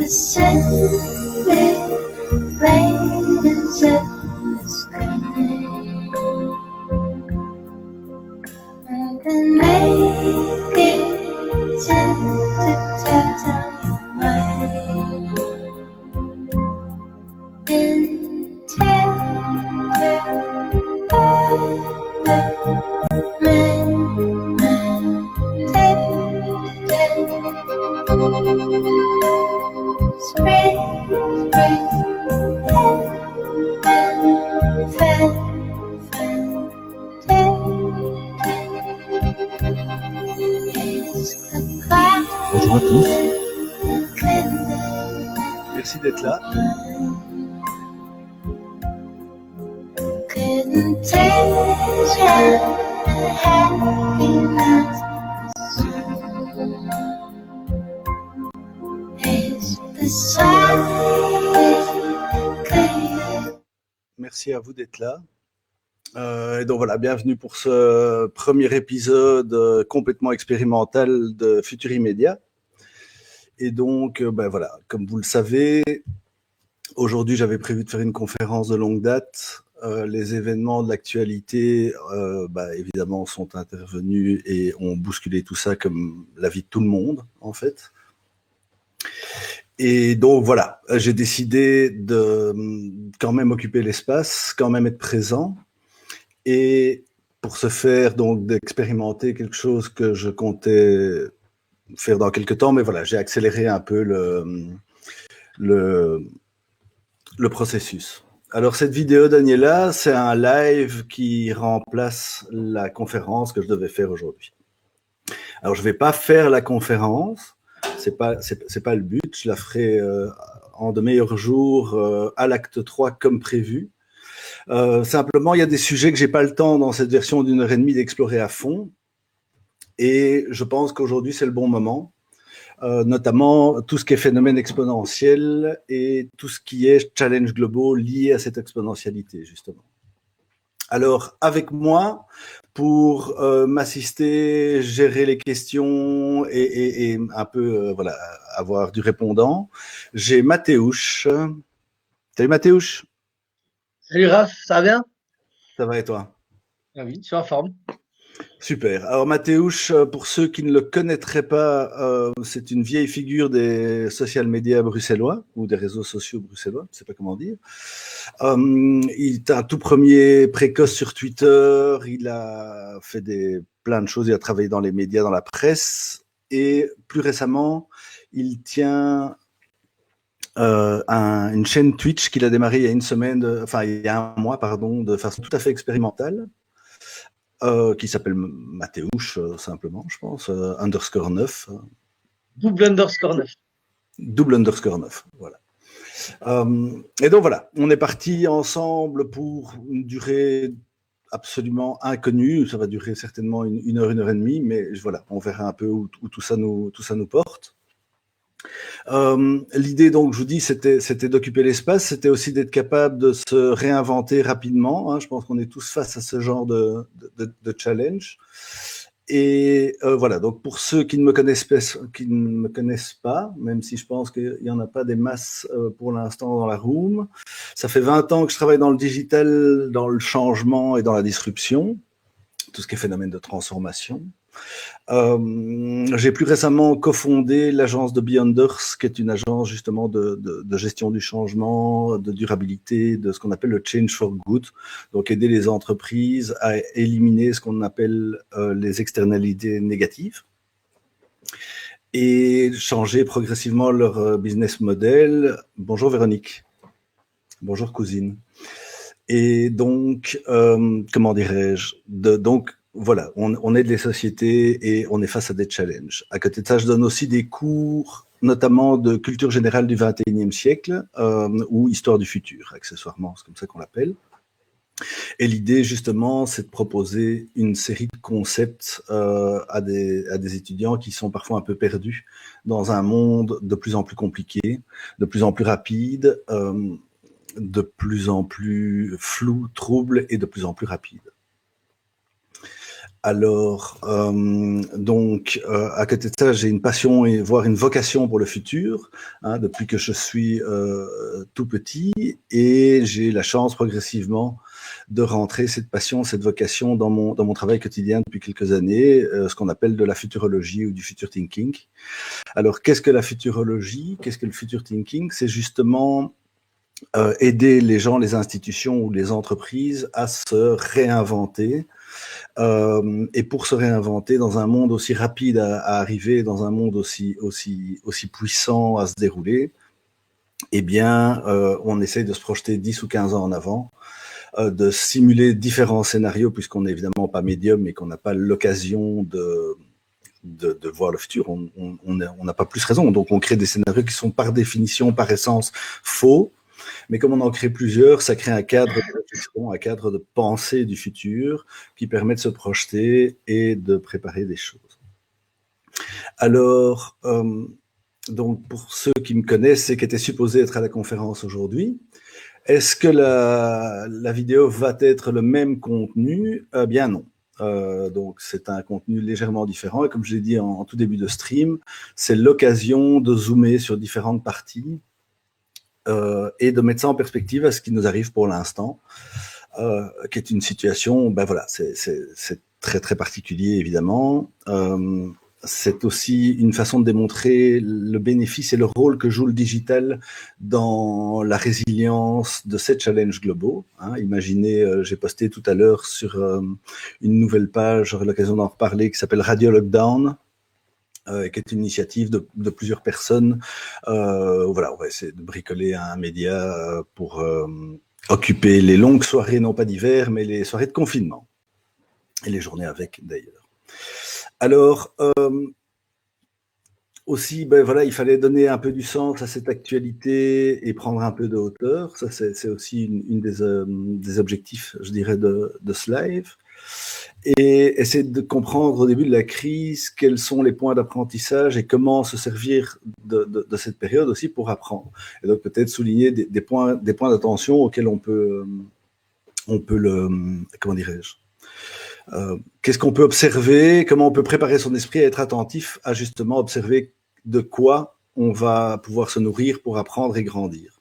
Pacific rains in the sky, and then make it to tell you why. In Bonjour à tous. Merci d'être là. Merci à vous d'être là. Et donc voilà, bienvenue pour ce premier épisode complètement expérimental de Futurimédia. Et donc, voilà, comme vous le savez, aujourd'hui j'avais prévu de faire une conférence de longue date. Les événements de l'actualité, évidemment, sont intervenus et ont bousculé tout ça comme la vie de tout le monde, en fait. Et donc voilà, j'ai décidé de quand même occuper l'espace, quand même être présent. Et pour ce faire, donc, d'expérimenter quelque chose que je comptais faire dans quelques temps, mais voilà, j'ai accéléré un peu le processus. Alors, cette vidéo, Daniela, c'est un live qui remplace la conférence que je devais faire aujourd'hui. Alors, je vais pas faire la conférence, c'est pas le but, je la ferai en de meilleurs jours à l'acte 3 comme prévu. Simplement, il y a des sujets que j'ai pas le temps dans cette version d'1h30 d'explorer à fond. Et je pense qu'aujourd'hui, c'est le bon moment. Notamment tout ce qui est phénomène exponentiel et tout ce qui est challenge globaux liés à cette exponentialité, justement. Alors, avec moi, pour m'assister, gérer les questions et un peu avoir du répondant, j'ai Mathéouche. Salut Mathéouche. Salut Raph, ça va bien? Ça va et toi? Ah oui, je suis en forme. Super. Alors Mathéouche, pour ceux qui ne le connaîtraient pas, c'est une vieille figure des social médias bruxellois ou des réseaux sociaux bruxellois, je ne sais pas comment dire. Il est un tout premier précoce sur Twitter, il a fait plein de choses, il a travaillé dans les médias, dans la presse, et plus récemment, il tient une chaîne Twitch qu'il a démarrée il y a il y a un mois, pardon, de façon tout à fait expérimentale. Qui s'appelle Mathéouche, simplement, je pense, _9. Double underscore 9. Double underscore 9, voilà. Et donc voilà, on est parti ensemble pour une durée absolument inconnue. Ça va durer certainement une heure et demie, mais voilà, on verra un peu où tout ça nous porte. L'idée, donc, je vous dis, c'était d'occuper l'espace, c'était aussi d'être capable de se réinventer rapidement. Je pense qu'on est tous face à ce genre de challenge. Et voilà, donc pour ceux qui ne me connaissent pas, même si je pense qu'il n'y en a pas des masses pour l'instant dans la room, ça fait 20 ans que je travaille dans le digital, dans le changement et dans la disruption, tout ce qui est phénomène de transformation. J'ai plus récemment cofondé l'agence de Beyonders, qui est une agence justement de gestion du changement, de durabilité, de ce qu'on appelle le change for good, donc aider les entreprises à éliminer ce qu'on appelle les externalités négatives et changer progressivement leur business model. Bonjour Véronique. Bonjour cousine. Et donc, comment dirais-je, donc voilà, on aide les sociétés et on est face à des challenges. À côté de ça, je donne aussi des cours, notamment de culture générale du 21e siècle ou histoire du futur, accessoirement, c'est comme ça qu'on l'appelle. Et l'idée, justement, c'est de proposer une série de concepts à des étudiants qui sont parfois un peu perdus dans un monde de plus en plus compliqué, de plus en plus rapide, de plus en plus flou, trouble et de plus en plus rapide. Alors, à côté de ça, j'ai une passion et voire une vocation pour le futur, hein, depuis que je suis tout petit, et j'ai la chance progressivement de rentrer cette passion, cette vocation dans mon travail quotidien depuis quelques années, ce qu'on appelle de la futurologie ou du future thinking. Alors, qu'est-ce que la futurologie? Qu'est-ce que le future thinking? C'est justement aider les gens, les institutions ou les entreprises à se réinventer. Et pour se réinventer dans un monde aussi rapide à arriver, dans un monde aussi puissant à se dérouler, eh bien, on essaye de se projeter 10 ou 15 ans en avant, de simuler différents scénarios, puisqu'on n'est évidemment pas médium et qu'on n'a pas l'occasion de voir le futur, on n'a pas plus raison. Donc, on crée des scénarios qui sont par définition, par essence, faux. Mais comme on en crée plusieurs, ça crée un cadre de réflexion, un cadre de pensée du futur qui permet de se projeter et de préparer des choses. Alors, donc pour ceux qui me connaissent et qui étaient supposés être à la conférence aujourd'hui, est-ce que la vidéo va être le même contenu? Bien non. Donc c'est un contenu légèrement différent et comme je l'ai dit en tout début de stream, c'est l'occasion de zoomer sur différentes parties et de mettre ça en perspective à ce qui nous arrive pour l'instant, qui est une situation, ben voilà, c'est très très particulier évidemment. C'est aussi une façon de démontrer le bénéfice et le rôle que joue le digital dans la résilience de ces challenges globaux. Hein. Imaginez, j'ai posté tout à l'heure sur une nouvelle page, j'aurai l'occasion d'en reparler, qui s'appelle Radio Lockdown, qui est une initiative de plusieurs personnes. Voilà, on va essayer de bricoler un média pour occuper les longues soirées, non pas d'hiver, mais les soirées de confinement. Et les journées avec, d'ailleurs. Alors, aussi, ben voilà, il fallait donner un peu du sens à cette actualité et prendre un peu de hauteur. Ça, c'est aussi une des objectifs, je dirais, de ce live. Et essayer de comprendre au début de la crise quels sont les points d'apprentissage et comment se servir de cette période aussi pour apprendre. Et donc peut-être souligner des points d'attention auxquels on peut comment dirais-je, qu'est-ce qu'on peut observer, comment on peut préparer son esprit à être attentif à justement observer de quoi on va pouvoir se nourrir pour apprendre et grandir.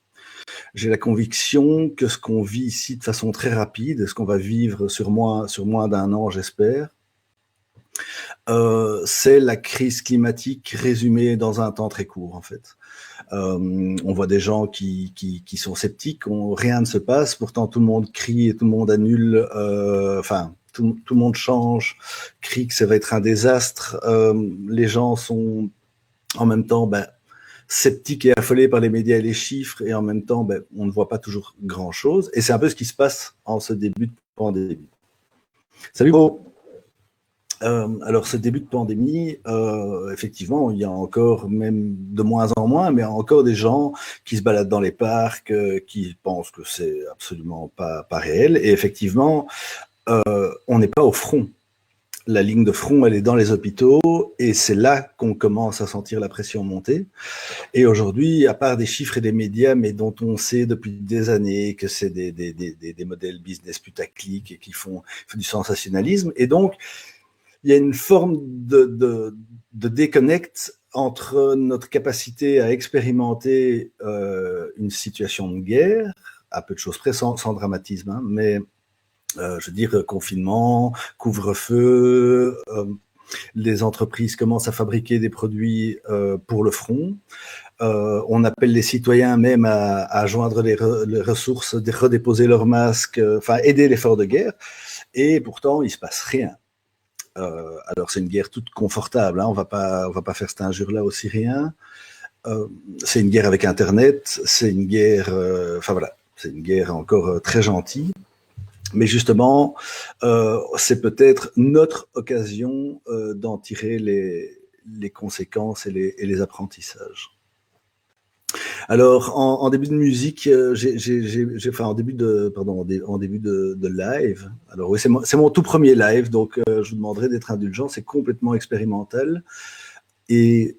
J'ai la conviction que ce qu'on vit ici de façon très rapide, ce qu'on va vivre sur moins d'un an, j'espère, c'est la crise climatique résumée dans un temps très court, en fait. On voit des gens qui sont sceptiques, rien ne se passe, pourtant tout le monde crie et tout le monde annule, tout le monde change, crie que ça va être un désastre. Les gens sont en même temps sceptiques et affolés par les médias et les chiffres, et en même temps, on ne voit pas toujours grand-chose. Et c'est un peu ce qui se passe en ce début de pandémie. Salut Beau. Alors, ce début de pandémie, effectivement, il y a encore, même de moins en moins, mais encore des gens qui se baladent dans les parcs, qui pensent que c'est absolument pas réel. Et effectivement, on n'est pas au front. La ligne de front, elle est dans les hôpitaux, et c'est là qu'on commence à sentir la pression monter. Et aujourd'hui, à part des chiffres et des médias, mais dont on sait depuis des années que c'est des modèles business putaclic et qui font du sensationnalisme, et donc il y a une forme de déconnect entre notre capacité à expérimenter une situation de guerre, à peu de choses près, sans dramatisme, hein, mais je veux dire, confinement, couvre-feu, les entreprises commencent à fabriquer des produits pour le front. On appelle les citoyens même à joindre les ressources, redéposer leurs masques, aider l'effort de guerre. Et pourtant, il ne se passe rien. Alors, c'est une guerre toute confortable. Hein, on va pas faire cette injure-là aux Syriens. C'est une guerre avec Internet. C'est une guerre, c'est une guerre encore très gentille. Mais justement, c'est peut-être notre occasion d'en tirer les conséquences et les apprentissages. Alors, en début de musique, en début de live. Alors oui, c'est mon tout premier live, donc je vous demanderai d'être indulgent. C'est complètement expérimental et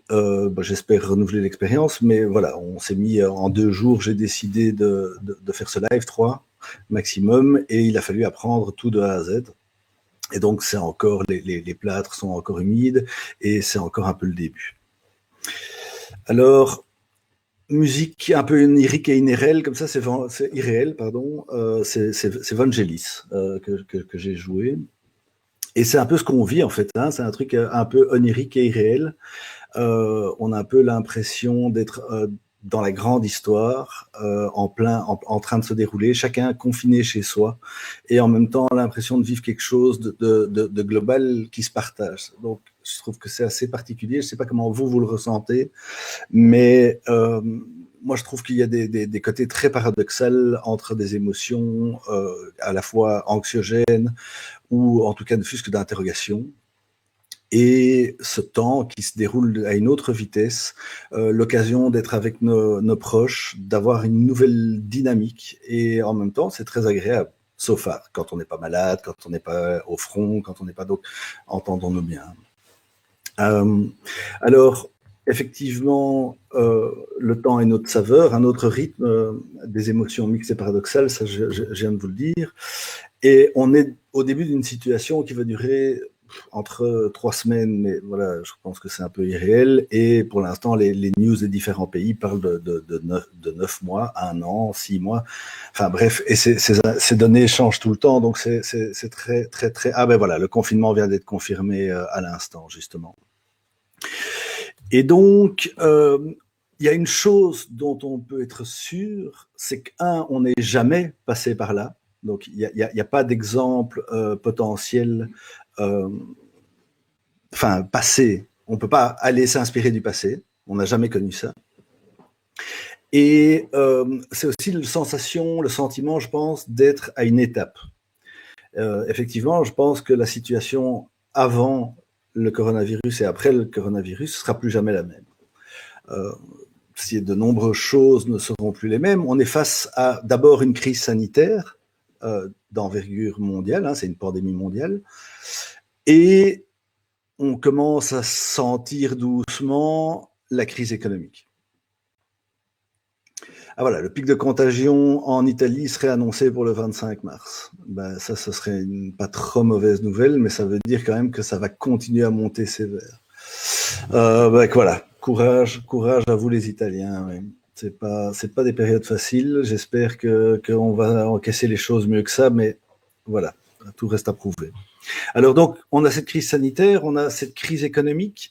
j'espère renouveler l'expérience. Mais voilà, on s'est mis en 2 jours. J'ai décidé de faire ce live, 3 maximum, et il a fallu apprendre tout de A à Z. Et donc, c'est encore, les plâtres sont encore humides et c'est encore un peu le début. Alors, musique un peu onirique et irréelle, comme ça, c'est irréel, pardon, c'est Vangelis que j'ai joué. Et c'est un peu ce qu'on vit, en fait, hein, c'est un truc un peu onirique et irréel. On a un peu l'impression d'être dans la grande histoire, en train de se dérouler, chacun confiné chez soi, et en même temps l'impression de vivre quelque chose de global qui se partage. Donc, je trouve que c'est assez particulier. Je ne sais pas comment vous le ressentez, mais moi, je trouve qu'il y a des côtés très paradoxaux entre des émotions à la fois anxiogènes ou en tout cas ne fût-ce que d'interrogation. Et ce temps qui se déroule à une autre vitesse, l'occasion d'être avec nos proches, d'avoir une nouvelle dynamique, et en même temps, c'est très agréable, sauf quand on n'est pas malade, quand on n'est pas au front, quand on n'est pas... Donc, entendons-nous bien. Alors, effectivement, le temps est notre saveur, un autre rythme, des émotions mixtes et paradoxales, ça je viens de vous le dire, et on est au début d'une situation qui va durer entre 3 semaines, mais voilà, je pense que c'est un peu irréel. Et pour l'instant, les news des différents pays parlent de 9 mois, 1 an, 6 mois. Enfin bref, et ces données changent tout le temps, donc c'est très, très, très... Ah ben voilà, le confinement vient d'être confirmé à l'instant, justement. Et donc, il y a une chose dont on peut être sûr, c'est on n'est jamais passé par là. Donc, il n'y a pas d'exemple potentiel passé. On ne peut pas aller s'inspirer du passé. On n'a jamais connu ça. Et c'est aussi le sentiment, je pense, d'être à une étape. Effectivement, je pense que la situation avant le coronavirus et après le coronavirus ne sera plus jamais la même. Si de nombreuses choses ne seront plus les mêmes, on est face à d'abord une crise sanitaire d'envergure mondiale, hein, c'est une pandémie mondiale, et on commence à sentir doucement la crise économique. Ah voilà, le pic de contagion en Italie serait annoncé pour le 25 mars. Ben, ça, ce serait une pas trop mauvaise nouvelle, mais ça veut dire quand même que ça va continuer à monter sévère. Voilà, courage à vous les Italiens. Ouais. C'est pas des périodes faciles. J'espère qu'on va encaisser les choses mieux que ça, mais voilà, tout reste à prouver. Alors donc, on a cette crise sanitaire, on a cette crise économique,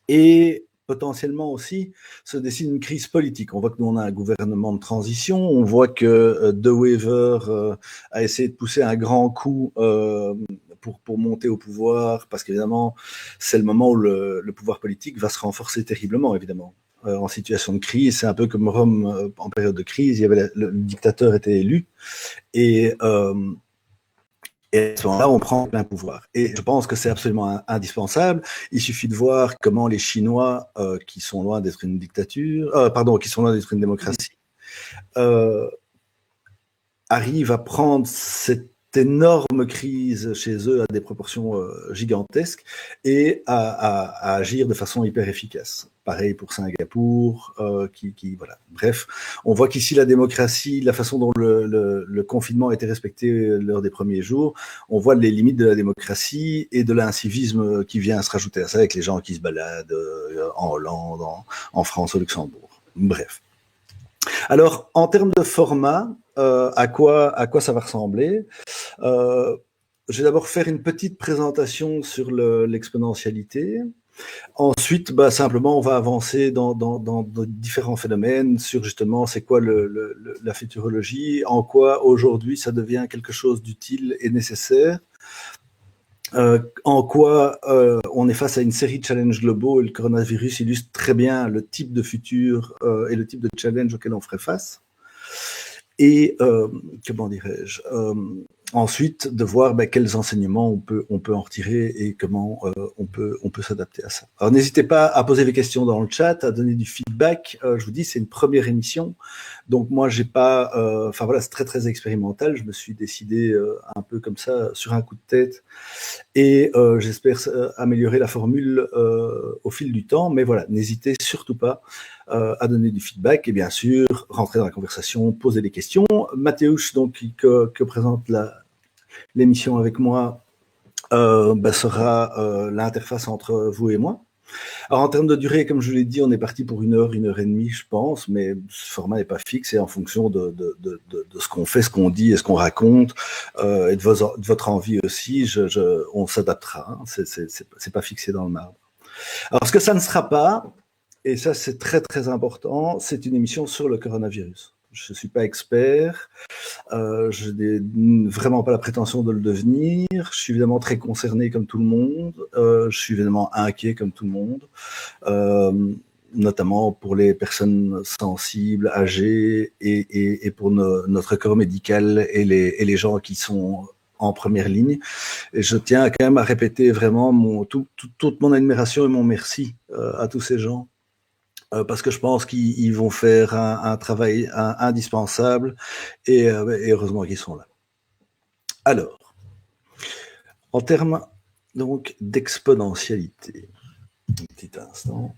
et potentiellement aussi se dessine une crise politique. On voit que nous, on a un gouvernement de transition, on voit que De Wever a essayé de pousser un grand coup pour monter au pouvoir, parce qu'évidemment, c'est le moment où le pouvoir politique va se renforcer terriblement, évidemment. En situation de crise, c'est un peu comme Rome en période de crise, il y avait le dictateur était élu, et à ce moment-là, on prend plein pouvoir. Et je pense que c'est absolument indispensable. Il suffit de voir comment les Chinois, qui sont loin d'être une dictature, qui sont loin d'être une démocratie, arrivent à prendre cette énorme crise chez eux à des proportions gigantesques et à agir de façon hyper efficace. Pareil pour Singapour, voilà. Bref, on voit qu'ici la démocratie, la façon dont le confinement a été respecté lors des premiers jours, on voit les limites de la démocratie et de l'incivisme qui vient se rajouter à ça avec les gens qui se baladent en Hollande, en France, au Luxembourg. Bref. Alors, en termes de format, à quoi ça va ressembler? Je vais d'abord faire une petite présentation sur l'exponentialité. Ensuite, simplement, on va avancer dans différents phénomènes sur justement c'est quoi la futurologie, en quoi aujourd'hui ça devient quelque chose d'utile et nécessaire, en quoi on est face à une série de challenges globaux et le coronavirus illustre très bien le type de futur et le type de challenge auquel on ferait face. Et comment dirais-je, ensuite de voir quels enseignements on peut en retirer et comment on peut s'adapter à ça. Alors n'hésitez pas à poser des questions dans le chat, à donner du feedback. Je vous dis, c'est une première émission, donc moi j'ai pas, voilà, c'est très très expérimental. Je me suis décidé un peu comme ça sur un coup de tête, et j'espère améliorer la formule au fil du temps. Mais voilà, n'hésitez surtout pas à donner du feedback et bien sûr rentrer dans la conversation, poser des questions. Mateusz, donc que présente l'émission avec moi, sera l'interface entre vous et moi. Alors en termes de durée, comme je l'ai dit, on est parti pour 1 heure et demie, je pense, mais ce format n'est pas fixe et en fonction de ce qu'on fait, ce qu'on dit et ce qu'on raconte, et de votre envie aussi, on s'adaptera. Hein. C'est pas fixé dans le marbre. Alors ce que ça ne sera pas, et ça c'est très très important, c'est une émission sur le coronavirus. Je ne suis pas expert, je n'ai vraiment pas la prétention de le devenir, je suis évidemment très concerné comme tout le monde, je suis évidemment inquiet comme tout le monde, notamment pour les personnes sensibles, âgées, et pour notre corps médical et les gens qui sont en première ligne. Et je tiens quand même à répéter vraiment toute mon admiration et mon merci à tous ces gens. Parce que je pense qu'ils vont faire un travail indispensable et heureusement qu'ils sont là. Alors, en termes donc d'exponentialité, un petit instant.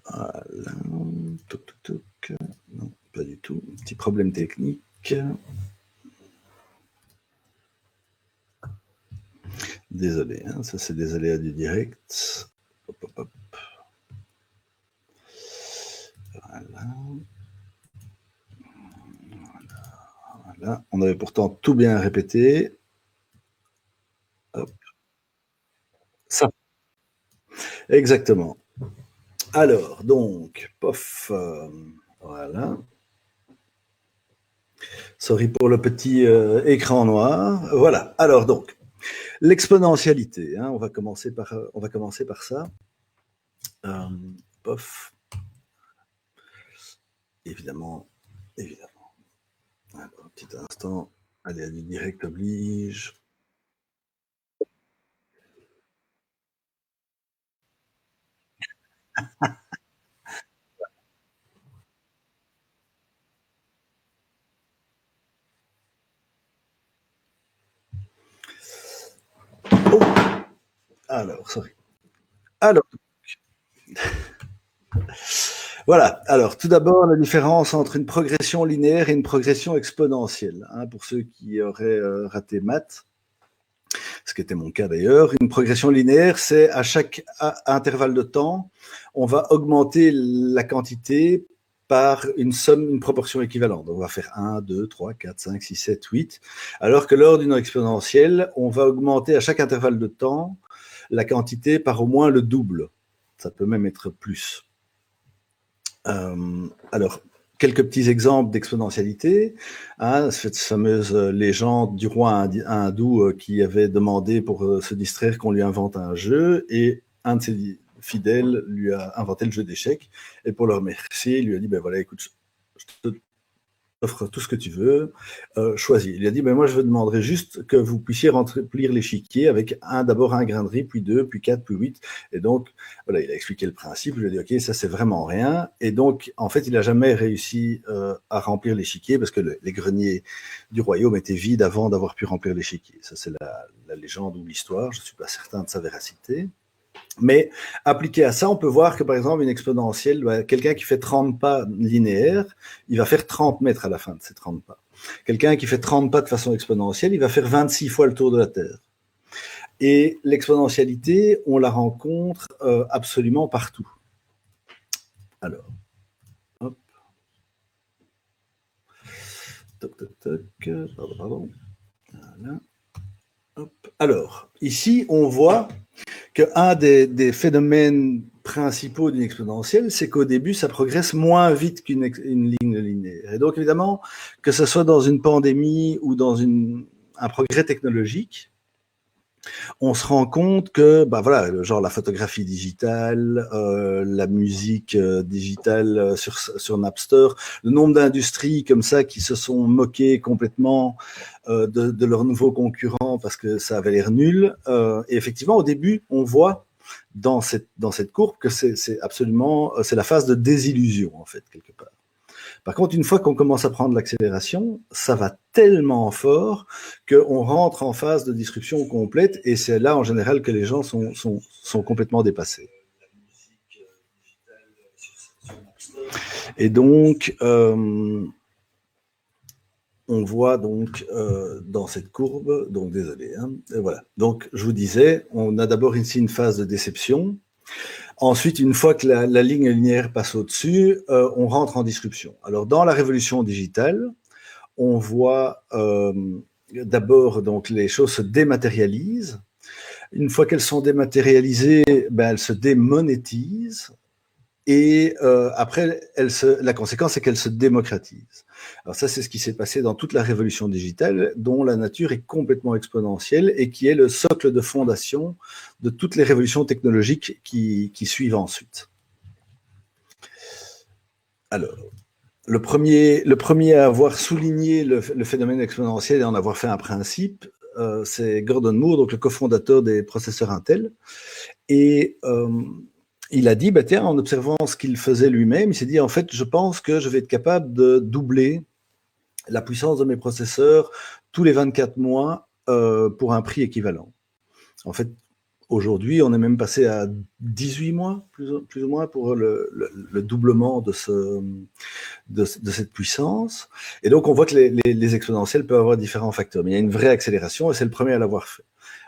Voilà. Non, pas du tout. Petit problème technique. Désolé, hein, ça c'est des aléas du direct. Hop, hop, hop. Voilà. Voilà. On avait pourtant tout bien répété. Hop. Ça. Exactement. Alors, donc, pof, voilà. Sorry pour le petit écran noir. Voilà. Alors, donc, l'exponentialité, hein, on va commencer par ça. Pof. Évidemment. Alors, un petit instant. Allez, du direct oblige. Oh. Alors, sorry. Alors, voilà. Alors, tout d'abord, la différence entre une progression linéaire et une progression exponentielle. Hein, pour ceux qui auraient raté maths, ce qui était mon cas d'ailleurs, une progression linéaire, c'est à chaque intervalle de temps, on va augmenter la quantité par une proportion équivalente. Donc, on va faire 1, 2, 3, 4, 5, 6, 7, 8. Alors que lors d'une exponentielle, on va augmenter à chaque intervalle de temps la quantité par au moins le double. Ça peut même être plus. Alors, quelques petits exemples d'exponentialité. Hein, cette fameuse légende du roi hindou qui avait demandé pour se distraire qu'on lui invente un jeu, et un de ses fidèles lui a inventé le jeu d'échecs, et pour le remercier, il lui a dit, ben voilà, écoute, je t'offre tout ce que tu veux, choisis. Il lui a dit, ben moi je demanderais juste que vous puissiez remplir l'échiquier avec d'abord un grain de riz, puis 2, puis 4, puis 8. Et donc, voilà, il a expliqué le principe, il lui a dit, ok, ça c'est vraiment rien. Et donc, en fait, il n'a jamais réussi à remplir l'échiquier parce que les greniers du royaume étaient vides avant d'avoir pu remplir l'échiquier. Ça c'est la légende ou l'histoire, je ne suis pas certain de sa véracité. Mais appliqué à ça, on peut voir que par exemple une exponentielle, quelqu'un qui fait 30 pas linéaires, il va faire 30 mètres à la fin de ces 30 pas. Quelqu'un qui fait 30 pas de façon exponentielle, il va faire 26 fois le tour de la Terre. Et l'exponentialité, on la rencontre absolument partout. Alors, hop. Toc, toc, toc. Pardon. Voilà. Hop. Alors, ici, on voit qu'un des phénomènes principaux d'une exponentielle, c'est qu'au début, ça progresse moins vite qu'une ligne linéaire. Et donc, évidemment, que ce soit dans une pandémie ou dans un progrès technologique, on se rend compte que, bah voilà, genre la photographie digitale, la musique digitale sur Napster, le nombre d'industries comme ça qui se sont moquées complètement de leurs nouveaux concurrents parce que ça avait l'air nul. Et effectivement, au début, on voit dans cette courbe que c'est absolument, c'est la phase de désillusion en fait quelque part. Par contre, une fois qu'on commence à prendre l'accélération, ça va tellement fort qu'on rentre en phase de disruption complète, et c'est là en général que les gens sont complètement dépassés. Et donc, on voit donc dans cette courbe, donc désolé, hein, voilà. Donc je vous disais, on a d'abord ici une phase de déception. Ensuite, une fois que la ligne linéaire passe au-dessus, on rentre en disruption. Alors dans la révolution digitale, on voit d'abord donc les choses se dématérialisent. Une fois qu'elles sont dématérialisées, ben, elles se démonétisent. Et après, la conséquence, c'est qu'elle se démocratise. Alors ça, c'est ce qui s'est passé dans toute la révolution digitale, dont la nature est complètement exponentielle et qui est le socle de fondation de toutes les révolutions technologiques qui suivent ensuite. Alors, le premier à avoir souligné le phénomène exponentiel et en avoir fait un principe, c'est Gordon Moore, donc le cofondateur des processeurs Intel. Et il a dit, bah, tiens, en observant ce qu'il faisait lui-même, il s'est dit, en fait, je pense que je vais être capable de doubler la puissance de mes processeurs tous les 24 mois pour un prix équivalent. En fait, aujourd'hui, on est même passé à 18 mois, plus ou moins, pour le doublement de cette puissance. Et donc, on voit que les exponentielles peuvent avoir différents facteurs. Mais il y a une vraie accélération et c'est le premier à l'avoir fait.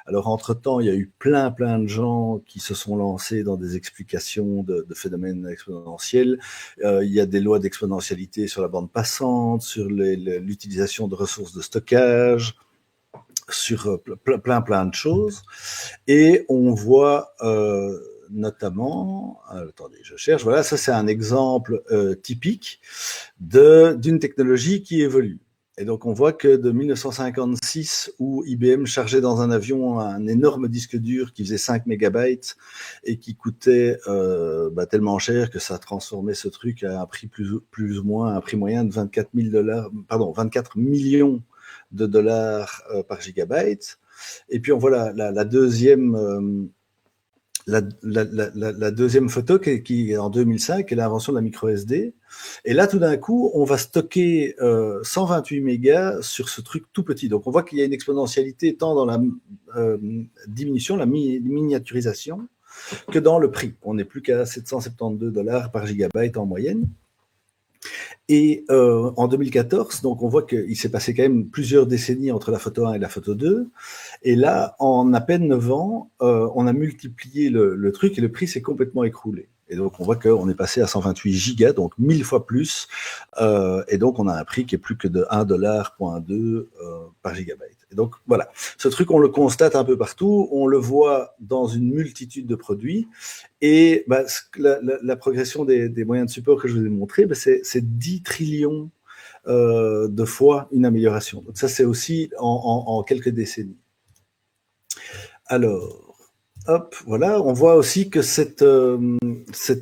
Alors, entre-temps, il y a eu plein de gens qui se sont lancés dans des explications de phénomènes exponentiels. Il y a des lois d'exponentialité sur la bande passante, sur l'utilisation de ressources de stockage, sur plein de choses. Et on voit notamment, attendez, je cherche, voilà, ça c'est un exemple typique d'une technologie qui évolue. Et donc on voit que de 1956, où IBM chargeait dans un avion un énorme disque dur qui faisait 5 mégabytes et qui coûtait tellement cher que ça transformait ce truc à un prix plus ou moins, un prix moyen de 24 millions de dollars par gigabyte. Et puis on voit la deuxième la deuxième photo qui est en 2005, qui est l'invention de la micro SD. Et là, tout d'un coup, on va stocker 128 mégas sur ce truc tout petit. Donc, on voit qu'il y a une exponentialité tant dans la diminution, la miniaturisation, que dans le prix. On n'est plus qu'à 772 dollars par gigabyte en moyenne. Et en 2014, donc on voit qu'il s'est passé quand même plusieurs décennies entre la photo 1 et la photo 2. Et là, en à peine 9 ans, on a multiplié le truc et le prix s'est complètement écroulé. Et donc, on voit qu'on est passé à 128 gigas, donc 1000 fois plus. Et donc, on a un prix qui est plus que de 1,2$ par gigabyte. Et donc, voilà. Ce truc, on le constate un peu partout. On le voit dans une multitude de produits. Et bah, la progression des moyens de support que je vous ai montré, bah, c'est 10 trillions de fois une amélioration. Donc, ça, c'est aussi en quelques décennies. Alors, hop, voilà, on voit aussi que cette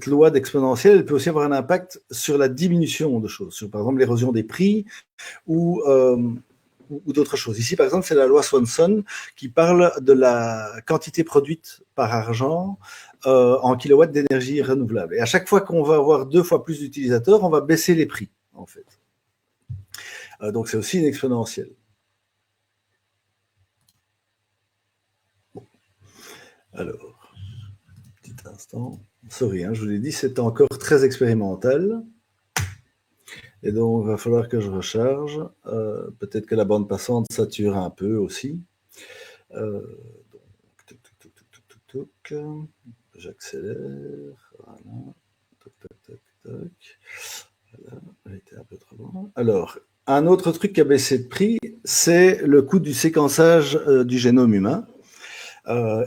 loi d'exponentielle, elle peut aussi avoir un impact sur la diminution de choses, sur par exemple l'érosion des prix ou d'autres choses. Ici, par exemple, c'est la loi Swanson qui parle de la quantité produite par argent en kilowatts d'énergie renouvelable. Et à chaque fois qu'on va avoir 2 fois plus d'utilisateurs, on va baisser les prix, en fait. Donc, c'est aussi une exponentielle. Alors, petit instant. Sorry, hein, je vous l'ai dit, c'est encore très expérimental. Et donc, il va falloir que je recharge. Peut-être que la bande passante sature un peu aussi. Donc, j'accélère. Voilà. Voilà, elle était un peu trop loin. Alors, un autre truc qui a baissé de prix, c'est le coût du séquençage du génome humain.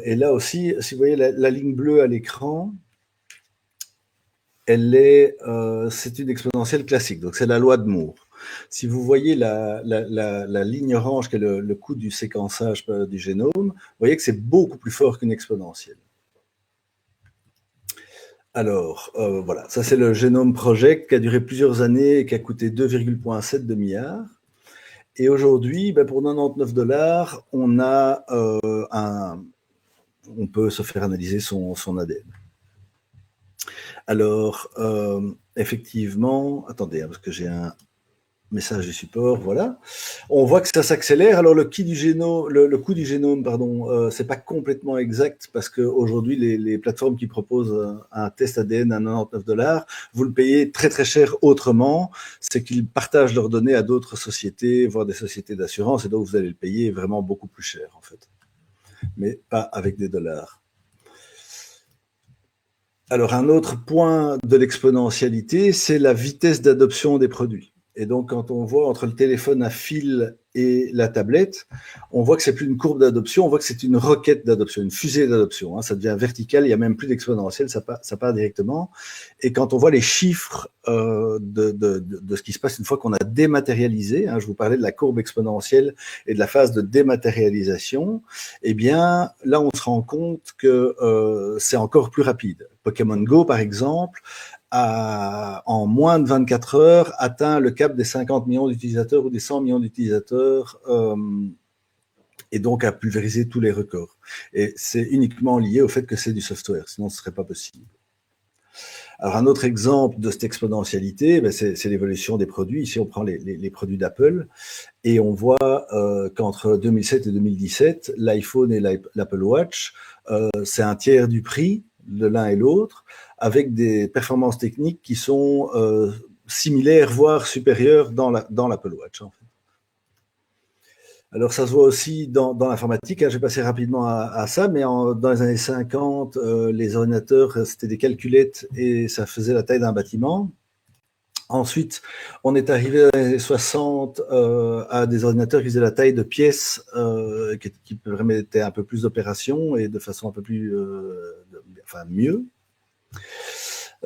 Et là aussi, si vous voyez la ligne bleue à l'écran, c'est une exponentielle classique. Donc, c'est la loi de Moore. Si vous voyez la ligne orange qui est le coût du séquençage du génome, vous voyez que c'est beaucoup plus fort qu'une exponentielle. Alors, voilà, ça c'est le Genome Project qui a duré plusieurs années et qui a coûté 2,7 milliards. Et aujourd'hui, ben pour 99 $, on peut se faire analyser son ADN. Alors, effectivement, attendez, parce que j'ai un message du support, voilà. On voit que ça s'accélère. Alors le coût du génome, pardon, c'est pas complètement exact parce qu'aujourd'hui les plateformes qui proposent un test ADN à $99, vous le payez très très cher autrement. C'est qu'ils partagent leurs données à d'autres sociétés, voire des sociétés d'assurance, et donc vous allez le payer vraiment beaucoup plus cher en fait, mais pas avec des dollars. Alors un autre point de l'exponentialité, c'est la vitesse d'adoption des produits. Et donc, quand on voit entre le téléphone à fil et la tablette, on voit que c'est plus une courbe d'adoption, on voit que c'est une roquette d'adoption, une fusée d'adoption. Hein, ça devient vertical, il n'y a même plus d'exponentiel, ça part directement. Et quand on voit les chiffres de ce qui se passe une fois qu'on a dématérialisé, hein, je vous parlais de la courbe exponentielle et de la phase de dématérialisation, eh bien, là, on se rend compte que c'est encore plus rapide. Pokémon Go, par exemple, en moins de 24 heures, atteint le cap des 50 millions d'utilisateurs ou des 100 millions d'utilisateurs et donc a pulvérisé tous les records. Et c'est uniquement lié au fait que c'est du software, sinon ce ne serait pas possible. Alors un autre exemple de cette exponentialité, ben c'est l'évolution des produits. Ici, on prend les produits d'Apple et on voit qu'entre 2007 et 2017, l'iPhone et l'Apple Watch, c'est un tiers du prix de l'un et l'autre, avec des performances techniques qui sont similaires, voire supérieures dans l'Apple Watch. En fait. Alors ça se voit aussi dans l'informatique, hein, je vais passer rapidement à ça, mais dans les années 50, les ordinateurs, c'était des calculettes et ça faisait la taille d'un bâtiment. Ensuite, on est arrivé dans les années 60 à des ordinateurs qui faisaient la taille de pièces, qui permettaient un peu plus d'opérations et de façon un peu plus, mieux.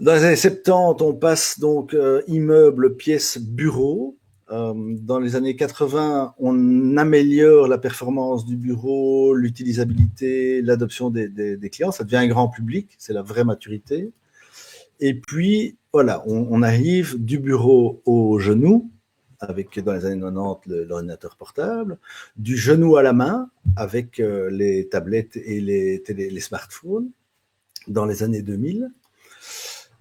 Dans les années 70, on passe donc immeuble, pièces, bureau. Dans les années 80, on améliore la performance du bureau, l'utilisabilité, l'adoption des clients. Ça devient un grand public, c'est la vraie maturité. Et puis, voilà, on arrive du bureau au genou, avec dans les années 90 l'ordinateur portable, du genou à la main, avec les tablettes et les smartphones, dans les années 2000.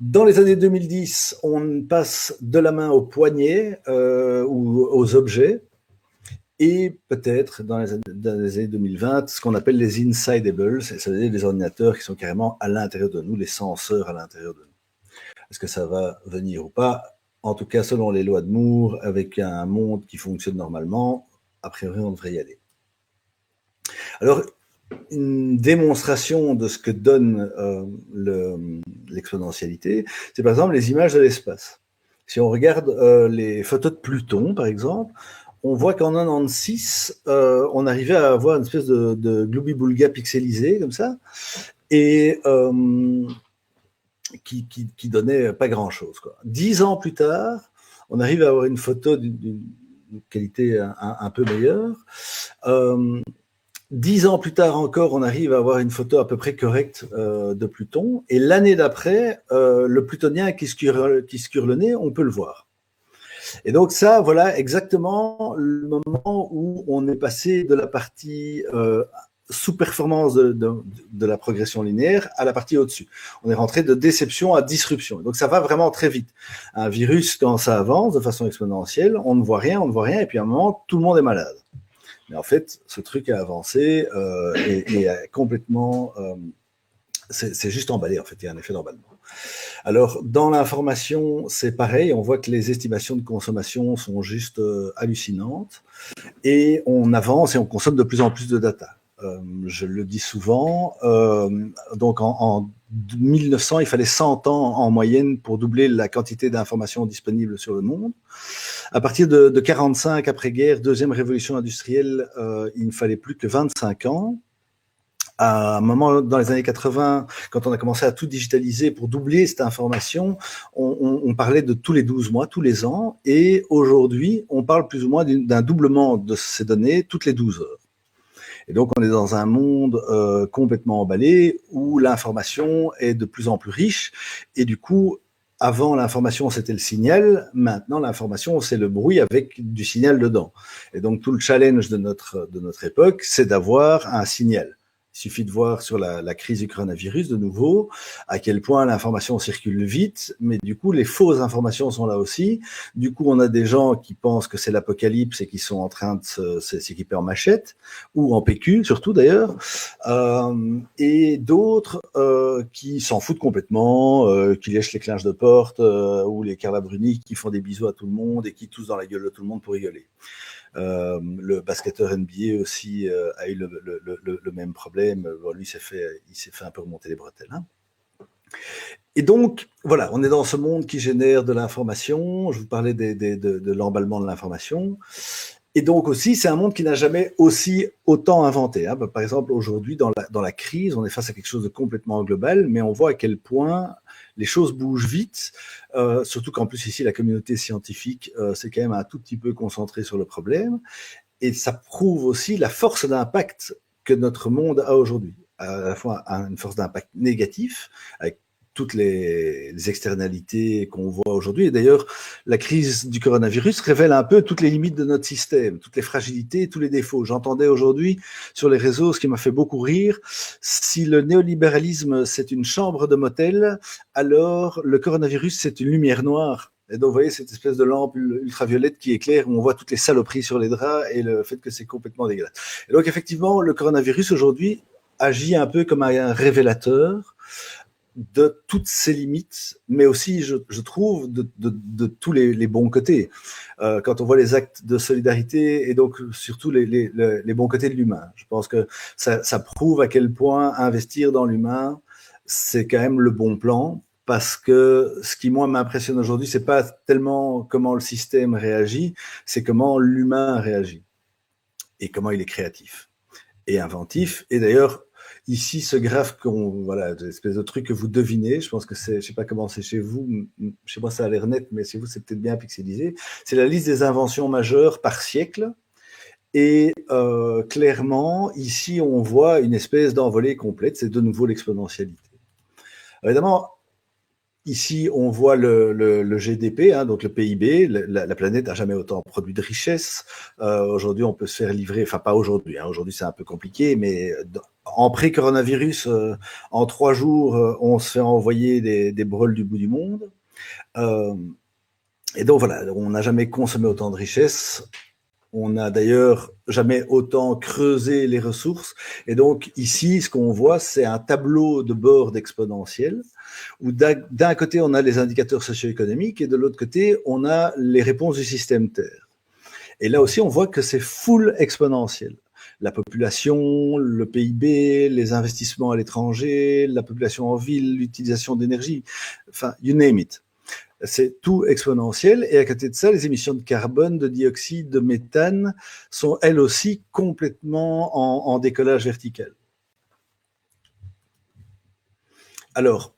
Dans les années 2010, on passe de la main au poignet ou aux objets, et peut-être dans les années 2020, ce qu'on appelle les insidables, c'est-à-dire les ordinateurs qui sont carrément à l'intérieur de nous, les senseurs à l'intérieur de nous. Est-ce que ça va venir ou pas? En tout cas, selon les lois de Moore, avec un monde qui fonctionne normalement, a priori, on devrait y aller. Alors, une démonstration de ce que donne l'exponentialité, c'est par exemple les images de l'espace. Si on regarde les photos de Pluton, par exemple, on voit qu'en 96, on arrivait à avoir une espèce de gloubi-boulga pixelisé, comme ça, et qui donnait pas grand-chose. 10 ans plus tard, on arrive à avoir une photo d'une qualité un peu meilleure. 10 ans plus tard encore, on arrive à avoir une photo à peu près correcte de Pluton. Et l'année d'après, le plutonien qui se cure le nez, on peut le voir. Et donc ça, voilà exactement le moment où on est passé de la partie sous-performance de la progression linéaire à la partie au-dessus. On est rentré de déception à disruption. Donc ça va vraiment très vite. Un virus, quand ça avance de façon exponentielle, on ne voit rien, et puis à un moment, tout le monde est malade. Mais en fait, ce truc a avancé et a complètement... c'est juste emballé, en fait, il y a un effet d'emballement. Alors, dans l'information, c'est pareil, on voit que les estimations de consommation sont juste hallucinantes, et on avance et on consomme de plus en plus de data. Je le dis souvent, donc en 1900, il fallait 100 ans en moyenne pour doubler la quantité d'informations disponibles sur le monde. À partir de 45 après-guerre, deuxième révolution industrielle, il ne fallait plus que 25 ans. À un moment, dans les années 80, quand on a commencé à tout digitaliser pour doubler cette information, on parlait de tous les 12 mois, tous les ans, et aujourd'hui, on parle plus ou moins d'un doublement de ces données toutes les 12 heures. Et donc, on est dans un monde complètement emballé où l'information est de plus en plus riche. Et du coup, avant, l'information, c'était le signal. Maintenant, l'information, c'est le bruit avec du signal dedans. Et donc, tout le challenge de notre époque, c'est d'avoir un signal. suffit de voir sur la crise du coronavirus, de nouveau, à quel point l'information circule vite, mais du coup, les fausses informations sont là aussi. Du coup, on a des gens qui pensent que c'est l'apocalypse et qui sont en train de s'équiper en machette, ou en PQ, surtout d'ailleurs, et d'autres qui s'en foutent complètement, qui lèchent les clinches de porte, ou les Carla Bruni qui font des bisous à tout le monde et qui toussent dans la gueule de tout le monde pour rigoler. Le basketteur NBA aussi a eu le même problème. Bon, lui, il s'est fait un peu remonter les bretelles. Hein. Et donc, voilà, on est dans ce monde qui génère de l'information. Je vous parlais de l'emballement de l'information. Et donc aussi, c'est un monde qui n'a jamais aussi autant inventé. Hein. Par exemple, aujourd'hui, dans la crise, on est face à quelque chose de complètement global, mais on voit à quel point les choses bougent vite, surtout qu'en plus ici, la communauté scientifique s'est quand même un tout petit peu concentrée sur le problème. Et ça prouve aussi la force d'impact que notre monde a aujourd'hui. À la fois une force d'impact négatif, avec toutes les externalités qu'on voit aujourd'hui. Et d'ailleurs, la crise du coronavirus révèle un peu toutes les limites de notre système, toutes les fragilités, tous les défauts. J'entendais aujourd'hui sur les réseaux, ce qui m'a fait beaucoup rire, si le néolibéralisme, c'est une chambre de motel, alors le coronavirus, c'est une lumière noire. Et donc, vous voyez cette espèce de lampe ultraviolette qui éclaire, où on voit toutes les saloperies sur les draps et le fait que c'est complètement dégueulasse. Et donc, effectivement, le coronavirus, aujourd'hui, agit un peu comme un révélateur de toutes ces limites, mais aussi, je trouve, de tous les bons côtés. Quand on voit les actes de solidarité et donc surtout les bons côtés de l'humain, je pense que ça prouve à quel point investir dans l'humain, c'est quand même le bon plan, parce que ce qui, moi, m'impressionne aujourd'hui, c'est pas tellement comment le système réagit, c'est comment l'humain réagit et comment il est créatif et inventif. Et d'ailleurs, ici, ce graphe, voilà, l'espèce de truc que vous devinez, je pense que c'est, je sais pas comment c'est chez vous, chez moi ça a l'air net, mais chez vous c'est peut-être bien pixelisé, c'est la liste des inventions majeures par siècle. Et clairement, ici, on voit une espèce d'envolée complète, c'est de nouveau l'exponentialité. Évidemment, ici, on voit le GDP, hein, donc le PIB. La planète n'a jamais autant produit de richesses. Aujourd'hui, on peut se faire livrer, enfin pas aujourd'hui, hein, aujourd'hui c'est un peu compliqué, mais en pré-coronavirus, en 3 jours, on se fait envoyer des brôles du bout du monde. Et donc voilà, on n'a jamais consommé autant de richesses. On n'a d'ailleurs jamais autant creusé les ressources. Et donc ici, ce qu'on voit, c'est un tableau de bord exponentiel, où d'un côté, on a les indicateurs socio-économiques et de l'autre côté, on a les réponses du système Terre. Et là aussi, on voit que c'est full exponentiel. La population, le PIB, les investissements à l'étranger, la population en ville, l'utilisation d'énergie, enfin, you name it. C'est tout exponentiel. Et à côté de ça, les émissions de carbone, de dioxyde, de méthane sont elles aussi complètement en décollage vertical. Alors,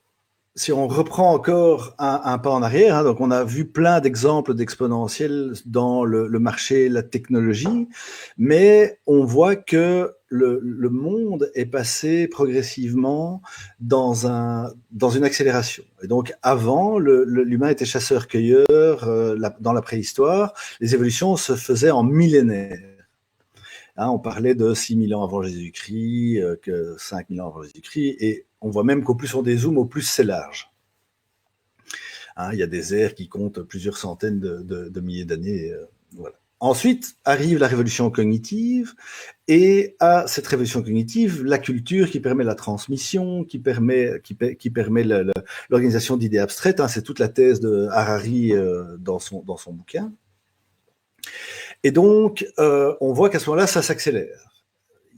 si on reprend encore un pas en arrière, hein, donc on a vu plein d'exemples d'exponentiels dans le marché, la technologie, mais on voit que le monde est passé progressivement dans une accélération. Et donc avant, l'humain était chasseur-cueilleur, dans la préhistoire, les évolutions se faisaient en millénaires. Hein, on parlait de 6000 ans avant Jésus-Christ, que 5000 ans avant Jésus-Christ, et on voit même qu'au plus on dézoome, au plus c'est large. Hein, il y a des ères qui comptent plusieurs centaines de milliers d'années. Voilà. Ensuite arrive la révolution cognitive, et à cette révolution cognitive, la culture qui permet la transmission, qui permet l'organisation d'idées abstraites. Hein, c'est toute la thèse de Harari dans son bouquin. Et donc, on voit qu'à ce moment-là, ça s'accélère.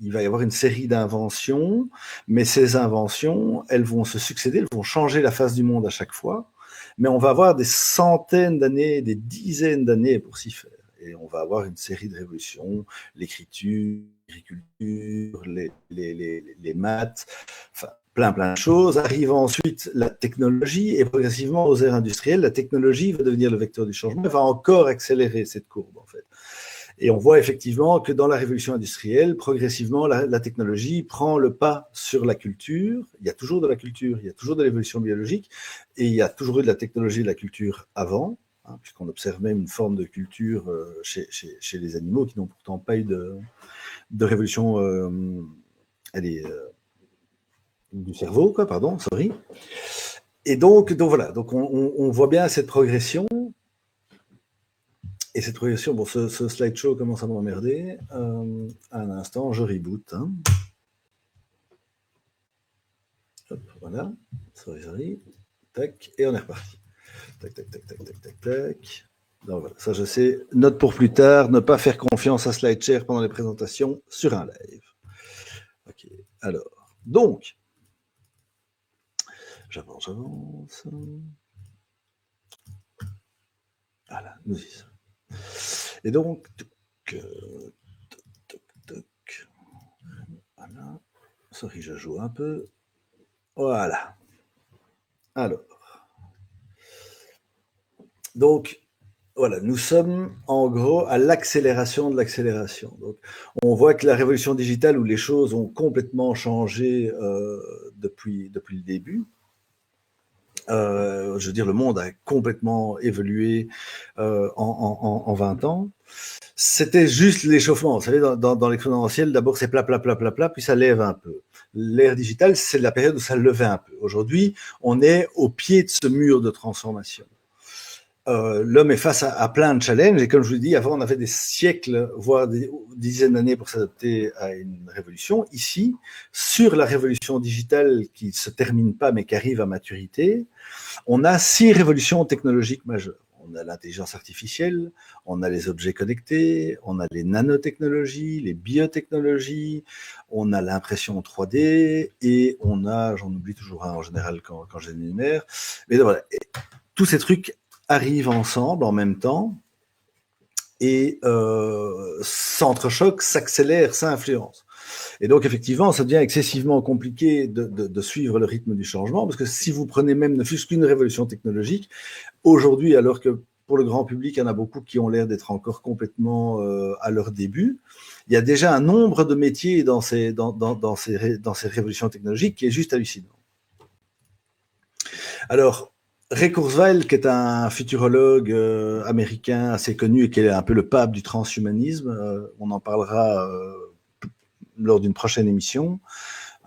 Il va y avoir une série d'inventions, mais ces inventions, elles vont se succéder, elles vont changer la face du monde à chaque fois, mais on va avoir des centaines d'années, des dizaines d'années pour s'y faire. Et on va avoir une série de révolutions, l'écriture, l'agriculture, les maths, enfin, plein de choses. Arrive ensuite la technologie, et progressivement aux ères industrielles, la technologie va devenir le vecteur du changement, elle va encore accélérer cette courbe, en fait. Et on voit effectivement que dans la révolution industrielle, progressivement, la technologie prend le pas sur la culture. Il y a toujours de la culture, il y a toujours de l'évolution biologique, et il y a toujours eu de la technologie et de la culture avant, hein, puisqu'on observe même une forme de culture chez les animaux qui n'ont pourtant pas eu de révolution du cerveau, quoi, pardon, sorry. Et donc voilà, donc on voit bien cette progression. Et cette progression, bon, ce slideshow commence à m'emmerder. Un instant, je reboot. Hein. Hop, voilà. Sorry. Tac, et on est reparti. Tac. Donc voilà, ça je sais. Note pour plus tard, ne pas faire confiance à SlideShare pendant les présentations sur un live. Ok, alors, donc, j'avance. Voilà, nous y sommes. Et donc, voilà. Sorry, je joue un peu. Voilà. Alors, donc, voilà, nous sommes en gros à l'accélération de l'accélération. Donc, on voit que la révolution digitale où les choses ont complètement changé depuis le début. Je veux dire, le monde a complètement évolué en 20 ans. C'était juste l'échauffement. Vous savez, dans l'exponentiel, d'abord c'est plat, puis ça lève un peu. L'ère digitale, c'est la période où ça levait un peu. Aujourd'hui, on est au pied de ce mur de transformation. L'homme est face à plein de challenges et comme je vous l'ai dit, avant on avait des siècles, voire des dizaines d'années pour s'adapter à une révolution. Ici, sur la révolution digitale qui ne se termine pas mais qui arrive à maturité, on a 6 révolutions technologiques majeures. On a l'intelligence artificielle, on a les objets connectés, on a les nanotechnologies, les biotechnologies, on a l'impression 3D et on a, j'en oublie toujours un en général quand je les énumère, mais voilà, et tous ces trucs arrivent ensemble en même temps et s'entrechoquent, s'accélèrent, ça influence. Et donc, effectivement, ça devient excessivement compliqué de suivre le rythme du changement, parce que si vous prenez même ne fût-ce qu'une révolution technologique, aujourd'hui, alors que pour le grand public, il y en a beaucoup qui ont l'air d'être encore complètement à leur début, il y a déjà un nombre de métiers dans ces révolutions technologiques qui est juste hallucinant. Alors, Ray Kurzweil, qui est un futurologue américain assez connu et qui est un peu le pape du transhumanisme, on en parlera lors d'une prochaine émission.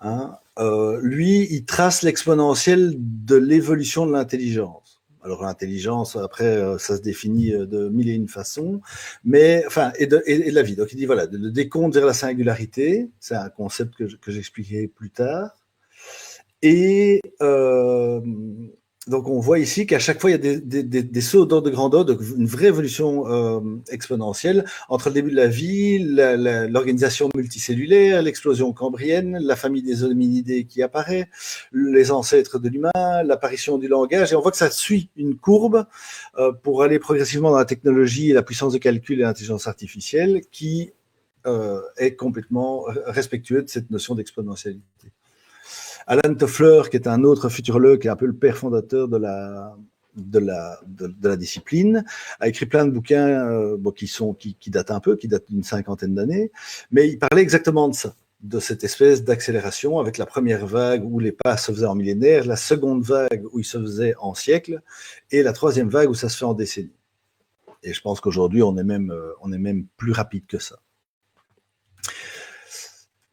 Hein, lui, il trace l'exponentielle de l'évolution de l'intelligence. Alors l'intelligence, après, ça se définit de mille et une façons, mais enfin, et de la vie. Donc il dit voilà, de décompte vers la singularité, c'est un concept que j'expliquerai plus tard. Et donc on voit ici qu'à chaque fois il y a des sauts d'ordre de grandeur, donc une vraie évolution exponentielle entre le début de la vie, l'organisation multicellulaire, l'explosion cambrienne, la famille des hominidés qui apparaît, les ancêtres de l'humain, l'apparition du langage, et on voit que ça suit une courbe pour aller progressivement dans la technologie, la puissance de calcul et l'intelligence artificielle qui est complètement respectueux de cette notion d'exponentialité. Alan Toffler, qui est un autre futurologue, qui est un peu le père fondateur de la discipline, a écrit plein de bouquins qui datent un peu, qui datent d'une 50aine d'années, mais il parlait exactement de ça, de cette espèce d'accélération avec la première vague où les pas se faisaient en millénaires, la seconde vague où ils se faisaient en siècles, et la troisième vague où ça se fait en décennies. Et je pense qu'aujourd'hui, on est même plus rapide que ça.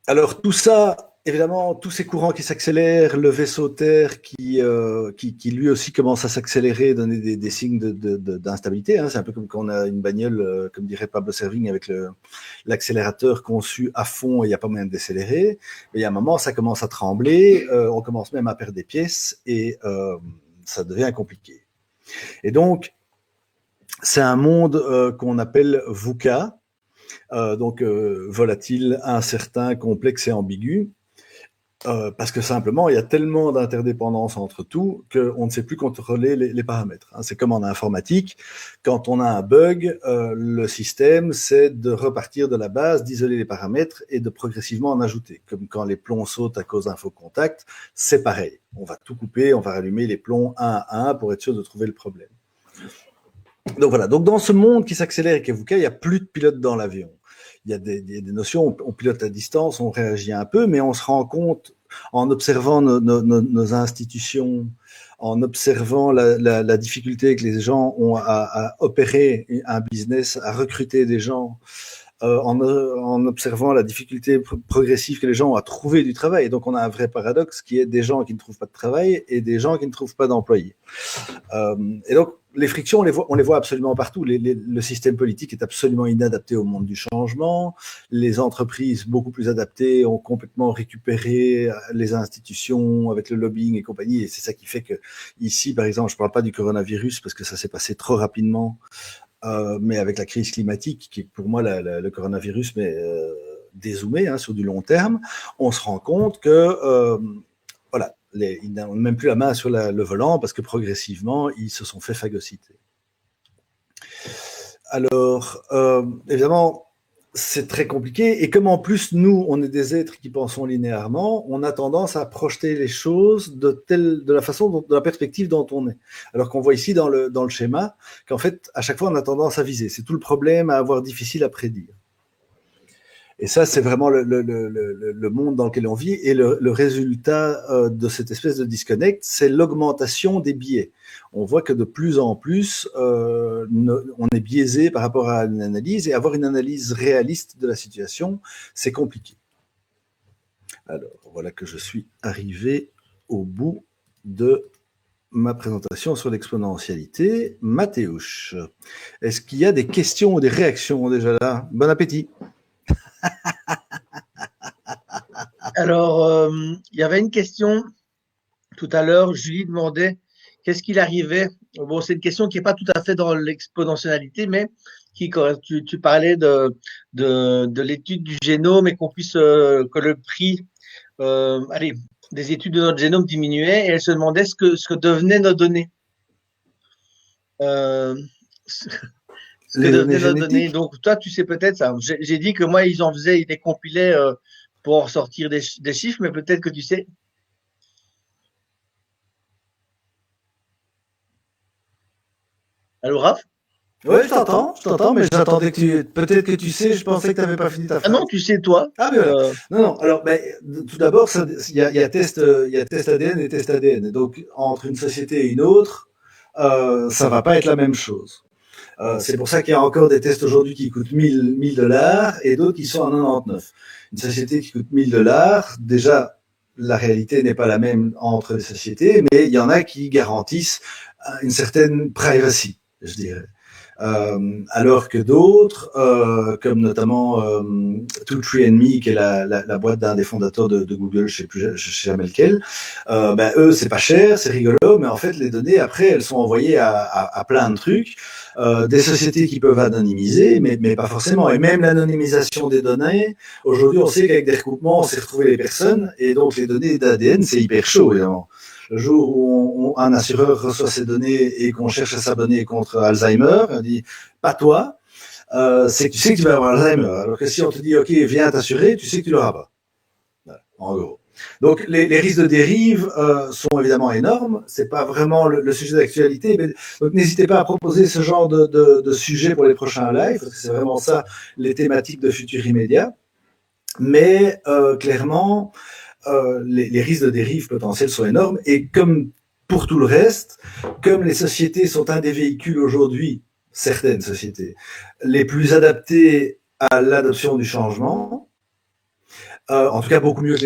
Alors tout ça, évidemment, tous ces courants qui s'accélèrent, le vaisseau Terre qui lui aussi commence à s'accélérer, donner des signes d'instabilité. Hein. C'est un peu comme quand on a une bagnole, comme dirait Pablo Servigne, avec l'accélérateur conçu à fond et il n'y a pas moyen de décélérer. Mais il y a un moment, ça commence à trembler, on commence même à perdre des pièces et ça devient compliqué. Et donc, c'est un monde qu'on appelle VUCA, donc volatile, incertain, complexe et ambigu. Parce que simplement, il y a tellement d'interdépendance entre tout qu'on ne sait plus contrôler les paramètres. Hein. C'est comme en informatique, quand on a un bug, le système, c'est de repartir de la base, d'isoler les paramètres et de progressivement en ajouter. Comme quand les plombs sautent à cause d'un faux contact, c'est pareil. On va tout couper, on va rallumer les plombs un à un pour être sûr de trouver le problème. Donc voilà, donc dans ce monde qui s'accélère et qui est VUCA, il n'y a plus de pilote dans l'avion. Il y a des notions, on pilote à distance, on réagit un peu, mais on se rend compte, en observant nos institutions, en observant la difficulté que les gens ont à opérer un business, à recruter des gens, en observant la difficulté progressive que les gens ont à trouver du travail. Et donc, on a un vrai paradoxe qui est des gens qui ne trouvent pas de travail et des gens qui ne trouvent pas d'employés. Et donc, les frictions, on les voit absolument partout. Le système politique est absolument inadapté au monde du changement. Les entreprises, beaucoup plus adaptées, ont complètement récupéré les institutions avec le lobbying et compagnie. Et c'est ça qui fait que ici, par exemple, je ne parle pas du coronavirus parce que ça s'est passé trop rapidement, mais avec la crise climatique, qui est pour moi le coronavirus, mais dézoomé sur du long terme, on se rend compte que voilà, ils n'ont même plus la main sur le volant parce que progressivement, ils se sont fait phagocyter. Alors, évidemment, c'est très compliqué. Et comme en plus, nous, on est des êtres qui pensons linéairement, on a tendance à projeter les choses de la perspective dont on est. Alors qu'on voit ici dans le schéma qu'en fait, à chaque fois, on a tendance à viser. C'est tout le problème à avoir difficile à prédire. Et ça, c'est vraiment le monde dans lequel on vit. Et le résultat de cette espèce de disconnect, c'est l'augmentation des biais. On voit que de plus en plus, on est biaisé par rapport à une analyse, et avoir une analyse réaliste de la situation, c'est compliqué. Alors, voilà que je suis arrivé au bout de ma présentation sur l'exponentialité. Mathéouche, est-ce qu'il y a des questions ou des réactions déjà là? Bon appétit. Alors, il y avait une question tout à l'heure. Julie demandait qu'est-ce qu'il arrivait. Bon, c'est une question qui n'est pas tout à fait dans l'exponentialité, mais quand tu parlais de l'étude du génome et qu'on puisse que le prix des études de notre génome diminuait, et elle se demandait ce que devenaient nos données. Les données génétiques. Donc, toi, tu sais peut-être ça. J'ai dit que moi, ils les compilaient pour en sortir des chiffres, mais peut-être que tu sais. Allô, Raph? Oui, je t'entends, mais j'attendais peut-être que tu sais, je pensais que tu n'avais pas fini ta phrase. Ah non, tu sais, toi. Ah, mais voilà. Non, alors, tout d'abord, il y a test ADN et test ADN. Et donc, entre une société et une autre, ça va pas être la même chose. C'est pour ça qu'il y a encore des tests aujourd'hui qui coûtent $1000 et d'autres qui sont à 99. Une société qui coûte $1000, déjà, la réalité n'est pas la même entre les sociétés, mais il y en a qui garantissent une certaine privacy, je dirais. Alors que d'autres, comme notamment 23andMe, qui est la boîte d'un des fondateurs de Google, je sais jamais lequel, eux, c'est pas cher, c'est rigolo, mais en fait, les données, après, elles sont envoyées à plein de trucs, des sociétés qui peuvent anonymiser, mais pas forcément. Et même l'anonymisation des données, aujourd'hui, on sait qu'avec des recoupements, on sait retrouver les personnes, et donc les données d'ADN, c'est hyper chaud, évidemment. Le jour où un assureur reçoit ces données et qu'on cherche à s'abonner contre Alzheimer, on dit pas toi, c'est que tu sais que tu vas avoir Alzheimer. Alors que si on te dit ok, viens t'assurer, tu sais que tu l'auras pas. Voilà, en gros. Donc les risques de dérive sont évidemment énormes. C'est pas vraiment le sujet d'actualité, mais donc n'hésitez pas à proposer ce genre de sujet pour les prochains lives, parce que c'est vraiment ça les thématiques de futur immédiat. Mais clairement, les risques de dérive potentiels sont énormes, et comme pour tout le reste, comme les sociétés sont un des véhicules aujourd'hui, certaines sociétés, les plus adaptées à l'adoption du changement, en tout cas beaucoup mieux que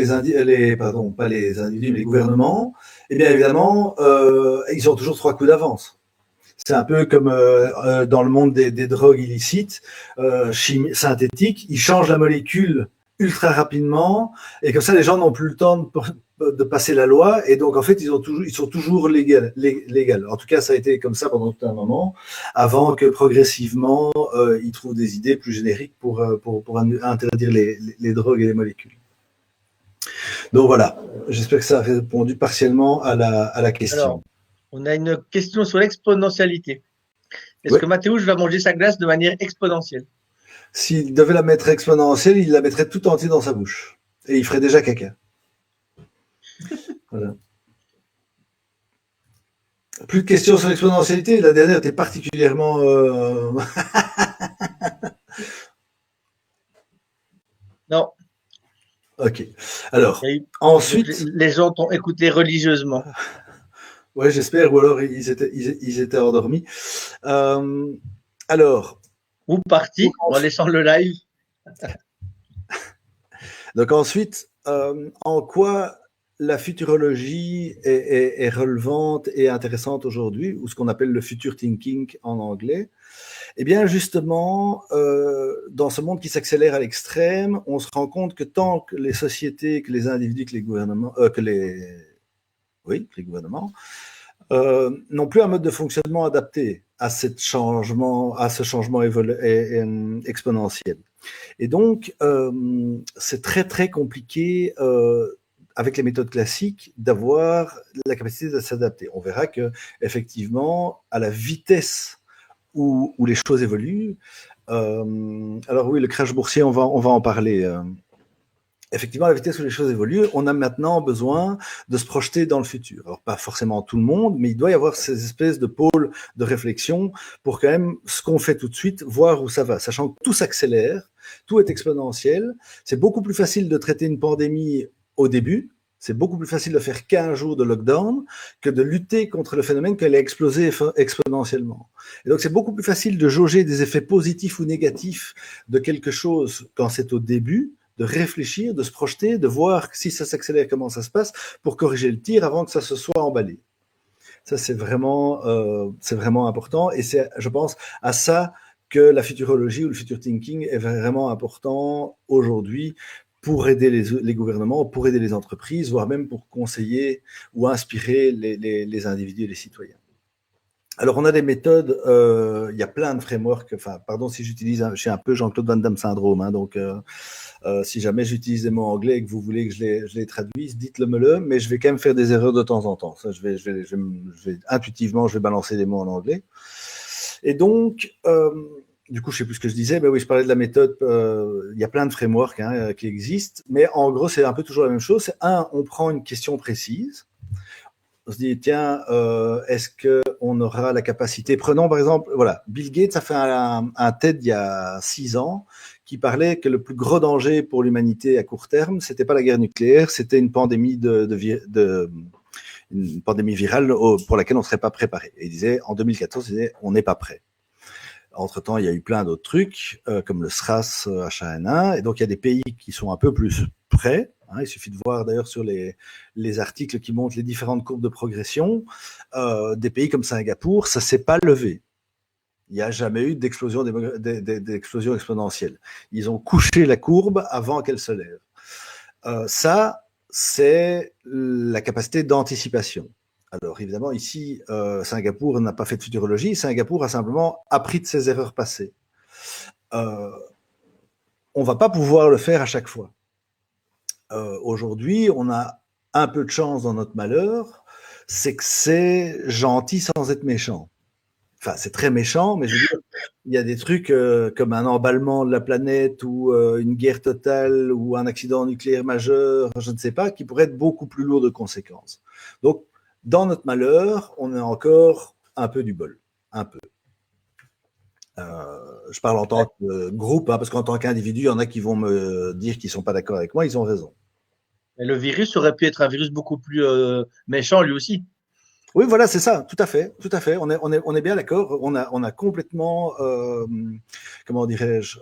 pas les individus, mais les gouvernements, et bien évidemment, ils ont toujours 3 coups d'avance. C'est un peu comme dans le monde des drogues illicites, synthétiques, ils changent la molécule ultra rapidement, et comme ça les gens n'ont plus le temps de passer la loi, et donc en fait ils sont toujours légaux. En tout cas ça a été comme ça pendant tout un moment, avant que progressivement ils trouvent des idées plus génériques pour interdire les drogues et les molécules. Donc voilà, j'espère que ça a répondu partiellement à la question. Alors, on a une question sur l'exponentialité. Est-ce que Mathéouche va manger sa glace de manière exponentielle? S'il devait la mettre exponentielle, il la mettrait tout entière dans sa bouche. Et il ferait déjà caca. Voilà. Plus de questions sur l'exponentialité. La dernière était particulièrement... Non. Ok. Alors, ensuite... Les gens t'ont écouté religieusement. Ouais, j'espère. Ou alors ils étaient endormis. Alors... Ou partis en laissant le live. Donc ensuite, en quoi la futurologie est relevante et intéressante aujourd'hui, ou ce qu'on appelle le future thinking en anglais? Eh bien, justement, dans ce monde qui s'accélère à l'extrême, on se rend compte que tant que les sociétés, que les individus, que les gouvernements, que les gouvernements n'ont plus un mode de fonctionnement adapté à ce changement exponentiel. Et donc, c'est très très compliqué avec les méthodes classiques d'avoir la capacité de s'adapter. On verra que effectivement, à la vitesse où les choses évoluent, alors oui, le crash boursier, on va en parler. Effectivement, à la vitesse où les choses évoluent, on a maintenant besoin de se projeter dans le futur. Alors, pas forcément tout le monde, mais il doit y avoir ces espèces de pôles de réflexion pour quand même ce qu'on fait tout de suite, voir où ça va, sachant que tout s'accélère, tout est exponentiel. C'est beaucoup plus facile de traiter une pandémie au début. C'est beaucoup plus facile de faire 15 jours de lockdown que de lutter contre le phénomène qu'elle a explosé exponentiellement. Et donc, c'est beaucoup plus facile de jauger des effets positifs ou négatifs de quelque chose quand c'est au début, de réfléchir, de se projeter, de voir si ça s'accélère, comment ça se passe, pour corriger le tir avant que ça se soit emballé. Ça, c'est vraiment important. Et c'est, je pense, à ça que la futurologie ou le future thinking est vraiment important aujourd'hui pour aider les gouvernements, pour aider les entreprises, voire même pour conseiller ou inspirer les individus et les citoyens. Alors, on a des méthodes, il y a plein de frameworks, enfin, pardon si j'utilise, je suis un peu Jean-Claude Van Damme syndrome, hein, donc si jamais j'utilise des mots anglais et que vous voulez que je les traduise, dites-le-me-le, mais je vais quand même faire des erreurs de temps en temps. Ça, intuitivement, je vais balancer des mots en anglais. Et donc, du coup, je sais plus ce que je disais, mais oui, je parlais de la méthode, il y a plein de frameworks qui existent, mais en gros, c'est un peu toujours la même chose. C'est on prend une question précise, on se dit, tiens, est-ce qu'on aura la capacité, prenons par exemple, voilà, Bill Gates a fait un TED il y a 6 ans qui parlait que le plus gros danger pour l'humanité à court terme, c'était pas la guerre nucléaire, c'était une pandémie une pandémie virale pour laquelle on ne serait pas préparé. Et il disait, en 2014, il disait, on n'est pas prêt. Entre-temps, il y a eu plein d'autres trucs, comme le SRAS H1N1, et donc il y a des pays qui sont un peu plus prêts. Il suffit de voir d'ailleurs sur les articles qui montrent les différentes courbes de progression. Des pays comme Singapour, ça ne s'est pas levé. Il n'y a jamais eu d'explosion exponentielle. Ils ont couché la courbe avant qu'elle se lève. Ça, c'est la capacité d'anticipation. Alors évidemment, ici, Singapour n'a pas fait de futurologie. Singapour a simplement appris de ses erreurs passées. On ne va pas pouvoir le faire à chaque fois. Aujourd'hui, on a un peu de chance dans notre malheur, c'est que c'est gentil sans être méchant. Enfin, c'est très méchant, mais je veux dire, il y a des trucs comme un emballement de la planète ou une guerre totale ou un accident nucléaire majeur, je ne sais pas, qui pourraient être beaucoup plus lourds de conséquences. Donc, dans notre malheur, on a encore un peu du bol, un peu. Je parle en tant que groupe, parce qu'en tant qu'individu, il y en a qui vont me dire qu'ils ne sont pas d'accord avec moi, ils ont raison. Mais le virus aurait pu être un virus beaucoup plus méchant lui aussi. Oui, voilà, c'est ça, tout à fait, tout à fait. On est bien d'accord. On a complètement, comment dirais-je,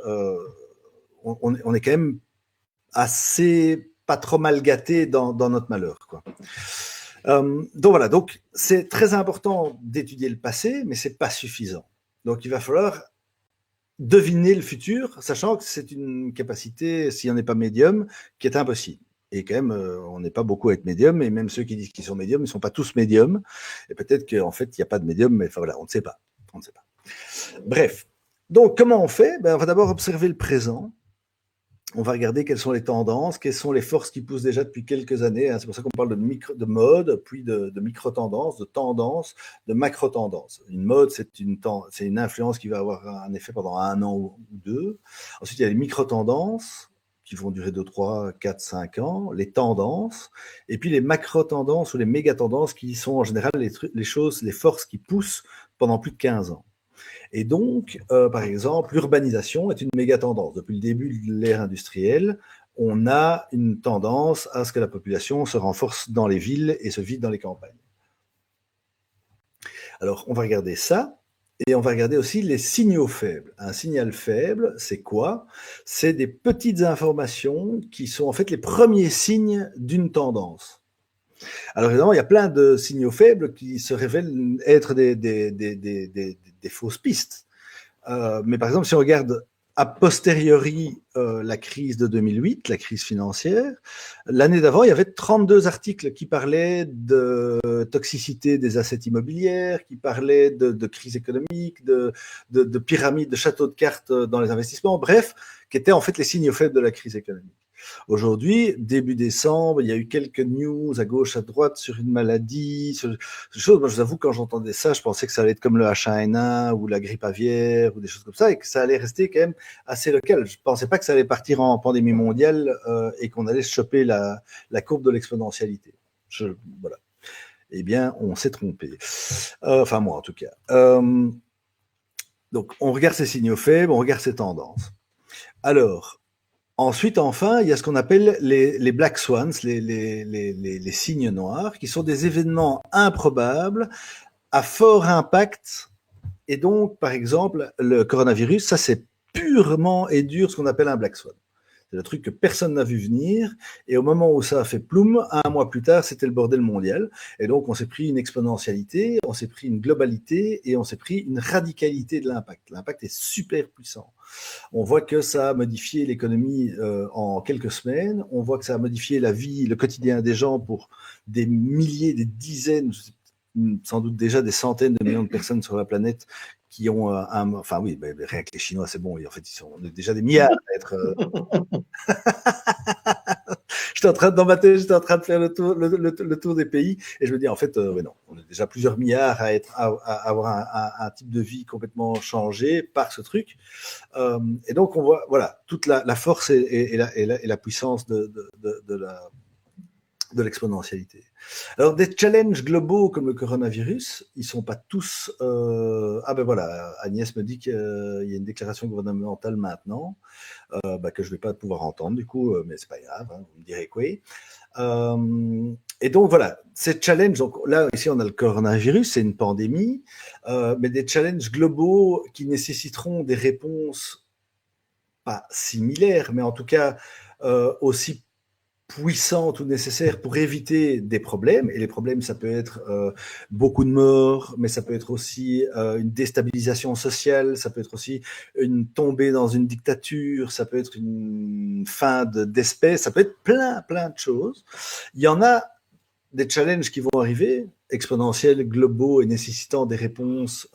on est quand même assez pas trop mal gâté dans notre malheur, quoi. Donc voilà, donc c'est très important d'étudier le passé, mais c'est pas suffisant. Donc il va falloir deviner le futur, sachant que c'est une capacité, si on n'est pas médium, qui est impossible. Et quand même, on n'est pas beaucoup à être médium, et même ceux qui disent qu'ils sont médiums, ils ne sont pas tous médiums. Et peut-être qu'en fait, il n'y a pas de médium, mais enfin, voilà, on ne sait pas. On ne sait pas. Bref. Donc, comment on fait? On va d'abord observer le présent. On va regarder quelles sont les tendances, quelles sont les forces qui poussent déjà depuis quelques années. C'est pour ça qu'on parle de mode, puis de micro-tendances, de tendances, de macro-tendances. Une mode, c'est une influence qui va avoir un effet pendant 1 an ou 2. Ensuite, il y a les micro-tendances qui vont durer 2, 3, 4, 5 ans, les tendances, et puis les macro-tendances ou les méga-tendances qui sont en général les forces qui poussent pendant plus de 15 ans. Et donc, par exemple, l'urbanisation est une méga tendance. Depuis le début de l'ère industrielle, on a une tendance à ce que la population se renforce dans les villes et se vide dans les campagnes. Alors, on va regarder ça. Et on va regarder aussi les signaux faibles. Un signal faible, c'est quoi? C'est des petites informations qui sont en fait les premiers signes d'une tendance. Alors évidemment, il y a plein de signaux faibles qui se révèlent être des fausses pistes. Mais par exemple, si on regarde a posteriori la crise de 2008, la crise financière, l'année d'avant, il y avait 32 articles qui parlaient de toxicité des assets immobilières, qui parlaient de crise économique, de pyramide, de château de cartes dans les investissements, bref, qui étaient en fait les signaux faibles de la crise économique. Aujourd'hui, début décembre, il y a eu quelques news à gauche, à droite sur une maladie, sur des choses. Moi, je vous avoue, quand j'entendais ça, je pensais que ça allait être comme le H1N1 ou la grippe aviaire ou des choses comme ça et que ça allait rester quand même assez local. Je pensais pas que ça allait partir en pandémie mondiale et qu'on allait choper la courbe de l'exponentialité. Voilà. Eh bien, on s'est trompé. Enfin, moi, en tout cas. Donc, on regarde ces signaux faibles, on regarde ces tendances. Alors, ensuite, enfin, il y a ce qu'on appelle les black swans, les signes noirs, qui sont des événements improbables à fort impact. Et donc, par exemple, le coronavirus, ça c'est purement et dur ce qu'on appelle un black swan. C'est le truc que personne n'a vu venir. Et au moment où ça a fait ploum, un mois plus tard, c'était le bordel mondial. Et donc, on s'est pris une exponentialité, on s'est pris une globalité et on s'est pris une radicalité de l'impact. L'impact est super puissant. On voit que ça a modifié l'économie en quelques semaines. On voit que ça a modifié la vie, le quotidien des gens pour des milliers, des dizaines, sans doute déjà des centaines de millions de personnes sur la planète qui ont enfin oui, rien que les Chinois, c'est bon. En fait, on est déjà des milliards à être. J'étais en train, dans ma tête, j'étais en train de faire le tour des pays et je me dis en fait, non, on est déjà plusieurs milliards à avoir un type de vie complètement changé par ce truc. Et donc on voit, voilà, toute la force et la puissance de l'exponentialité. Alors, des challenges globaux comme le coronavirus, ils ne sont pas tous... Ah ben voilà, Agnès me dit qu'il y a une déclaration gouvernementale maintenant, que je ne vais pas pouvoir entendre du coup, mais ce n'est pas grave, hein, vous me direz quoi. Et donc voilà, ces challenges, donc là ici on a le coronavirus, c'est une pandémie, mais des challenges globaux qui nécessiteront des réponses pas similaires, mais en tout cas aussi puissante ou nécessaire pour éviter des problèmes. Et les problèmes, ça peut être beaucoup de morts, mais ça peut être aussi une déstabilisation sociale, ça peut être aussi une tombée dans une dictature, ça peut être une fin d'espèce, ça peut être plein de choses. Il y en a des challenges qui vont arriver, exponentiels, globaux et nécessitant des réponses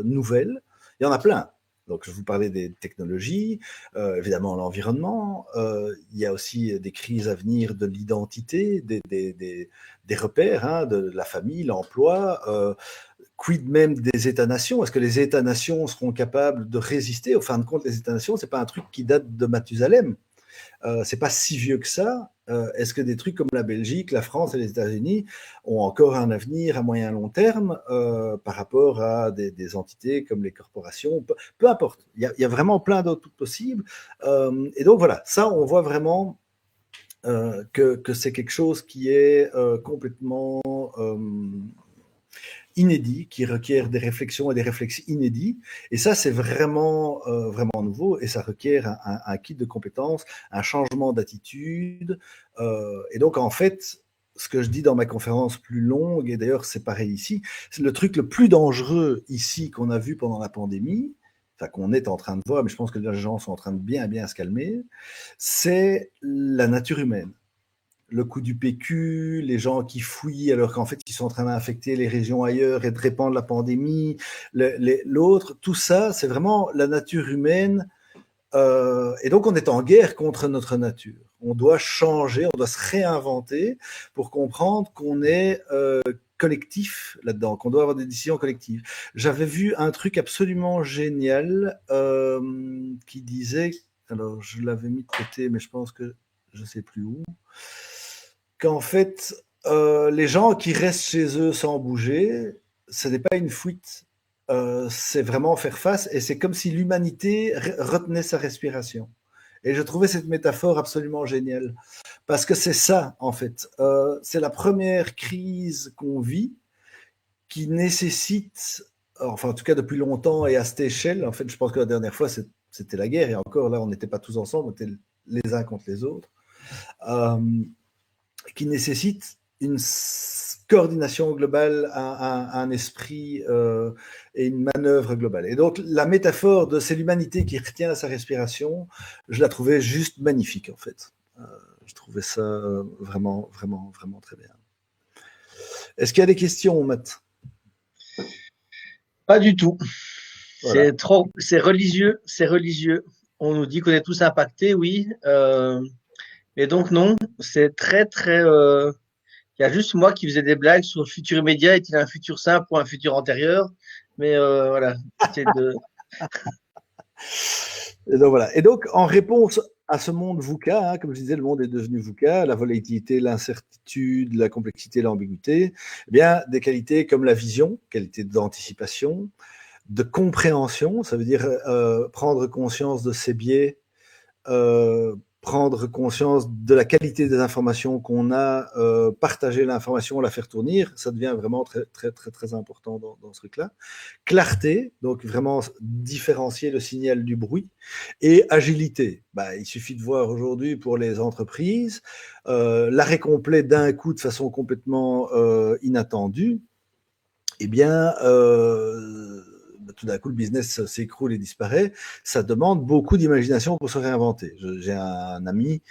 nouvelles. Il y en a plein. Donc, je vous parlais des technologies, évidemment l'environnement. Il y a aussi des crises à venir de l'identité, des repères, hein, de la famille, l'emploi. Quid même des États-nations? Est-ce que les États-nations seront capables de résister? Au fin de compte, les États-nations, c'est pas un truc qui date de Mathusalem. C'est pas si vieux que ça. Est-ce que des trucs comme la Belgique, la France et les États-Unis ont encore un avenir à moyen long terme par rapport à des entités comme les corporations? Peu importe. Il y a vraiment plein d'autres possibles. Et donc voilà, ça, on voit vraiment que c'est quelque chose qui est complètement inédit, qui requiert des réflexions et des réflexes inédits. Et ça, c'est vraiment, vraiment nouveau et ça requiert un kit de compétences, un changement d'attitude. Et donc, en fait, ce que je dis dans ma conférence plus longue, et d'ailleurs, c'est pareil ici, c'est le truc le plus dangereux ici qu'on a vu pendant la pandémie, enfin qu'on est en train de voir, mais je pense que les gens sont en train de bien se calmer, c'est la nature humaine. Le coup du PQ, les gens qui fouillent alors qu'en fait ils sont en train d'infecter les régions ailleurs et de répandre la pandémie, l'autre, tout ça, c'est vraiment la nature humaine. Et donc on est en guerre contre notre nature. On doit changer, on doit se réinventer pour comprendre qu'on est collectif là-dedans, qu'on doit avoir des décisions collectives. J'avais vu un truc absolument génial qui disait, alors je l'avais mis de côté, mais je pense que je ne sais plus où, qu'en fait, les gens qui restent chez eux sans bouger, ce n'est pas une fuite, c'est vraiment faire face, et c'est comme si l'humanité retenait sa respiration. Et je trouvais cette métaphore absolument géniale, parce que c'est ça, en fait. C'est la première crise qu'on vit qui nécessite enfin en tout cas depuis longtemps et à cette échelle. En fait, je pense que la dernière fois, c'était la guerre, et encore là, on n'était pas tous ensemble, on était les uns contre les autres, qui nécessite une coordination globale, un esprit et une manœuvre globale. Et donc, la métaphore de c'est l'humanité qui retient sa respiration, je la trouvais juste magnifique, en fait. Je trouvais ça vraiment, vraiment, vraiment très bien. Est-ce qu'il y a des questions, Matt? Pas du tout. Voilà. C'est religieux, c'est religieux. On nous dit qu'on est tous impactés, oui. Mais donc non, c'est très, très. Il y a juste moi qui faisais des blagues sur le futur immédiat, est-il un futur simple ou un futur antérieur? Mais voilà, c'est de. Et donc, voilà. Et donc, en réponse à ce monde VUCA, hein, comme je disais, le monde est devenu VUCA, la volatilité, l'incertitude, la complexité, l'ambiguïté, eh bien, des qualités comme la vision, qualité d'anticipation, de compréhension, ça veut dire prendre conscience de ses biais, prendre conscience de la qualité des informations qu'on a, partager l'information, la faire tourner, ça devient vraiment très, très, très, très important dans ce truc-là. Clarté, donc vraiment différencier le signal du bruit, et agilité. Bah, il suffit de voir aujourd'hui pour les entreprises, l'arrêt complet d'un coup de façon complètement inattendue, eh bien, tout d'un coup, le business s'écroule et disparaît. Ça demande beaucoup d'imagination pour se réinventer. J'ai un ami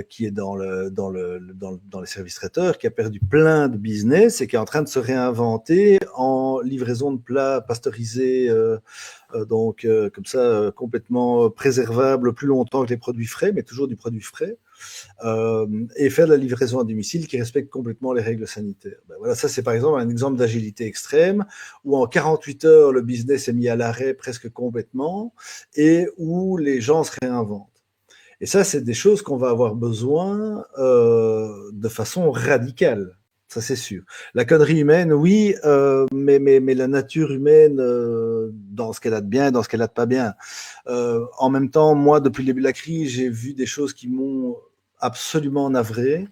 qui est dans les services traiteurs, qui a perdu plein de business et qui est en train de se réinventer en livraison de plats pasteurisés, donc comme ça, complètement préservables plus longtemps que les produits frais, mais toujours du produit frais. Et faire de la livraison à domicile qui respecte complètement les règles sanitaires. Ben voilà, ça c'est par exemple un exemple d'agilité extrême où en 48 heures le business est mis à l'arrêt presque complètement et où les gens se réinventent. Et ça, c'est des choses qu'on va avoir besoin de façon radicale. Ça, c'est sûr. La connerie humaine, oui, mais la nature humaine, dans ce qu'elle a de bien et dans ce qu'elle a de pas bien. En même temps, moi, depuis le début de la crise, j'ai vu des choses qui m'ont absolument navré,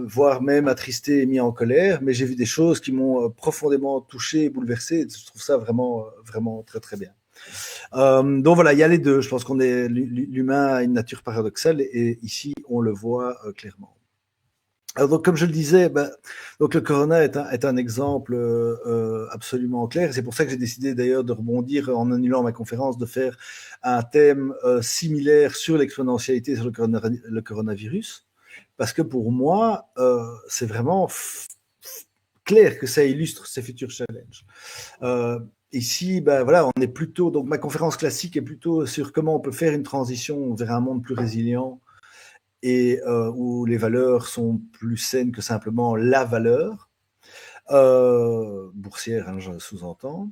voire même attristé et mis en colère, mais j'ai vu des choses qui m'ont profondément touché et bouleversé. Je trouve ça vraiment, vraiment très, très bien. Donc voilà, il y a les deux. Je pense qu'on est l'humain a une nature paradoxale et ici on le voit clairement. Alors donc comme je le disais, donc le corona est un exemple absolument clair. C'est pour ça que j'ai décidé d'ailleurs de rebondir en annulant ma conférence, de faire un thème similaire sur l'exponentialité sur le coronavirus, parce que pour moi c'est vraiment clair que ça illustre ces futurs challenges. Ici, voilà, on est plutôt, donc ma conférence classique est plutôt sur comment on peut faire une transition vers un monde plus résilient et où les valeurs sont plus saines que simplement la valeur boursière, hein, je sous-entends.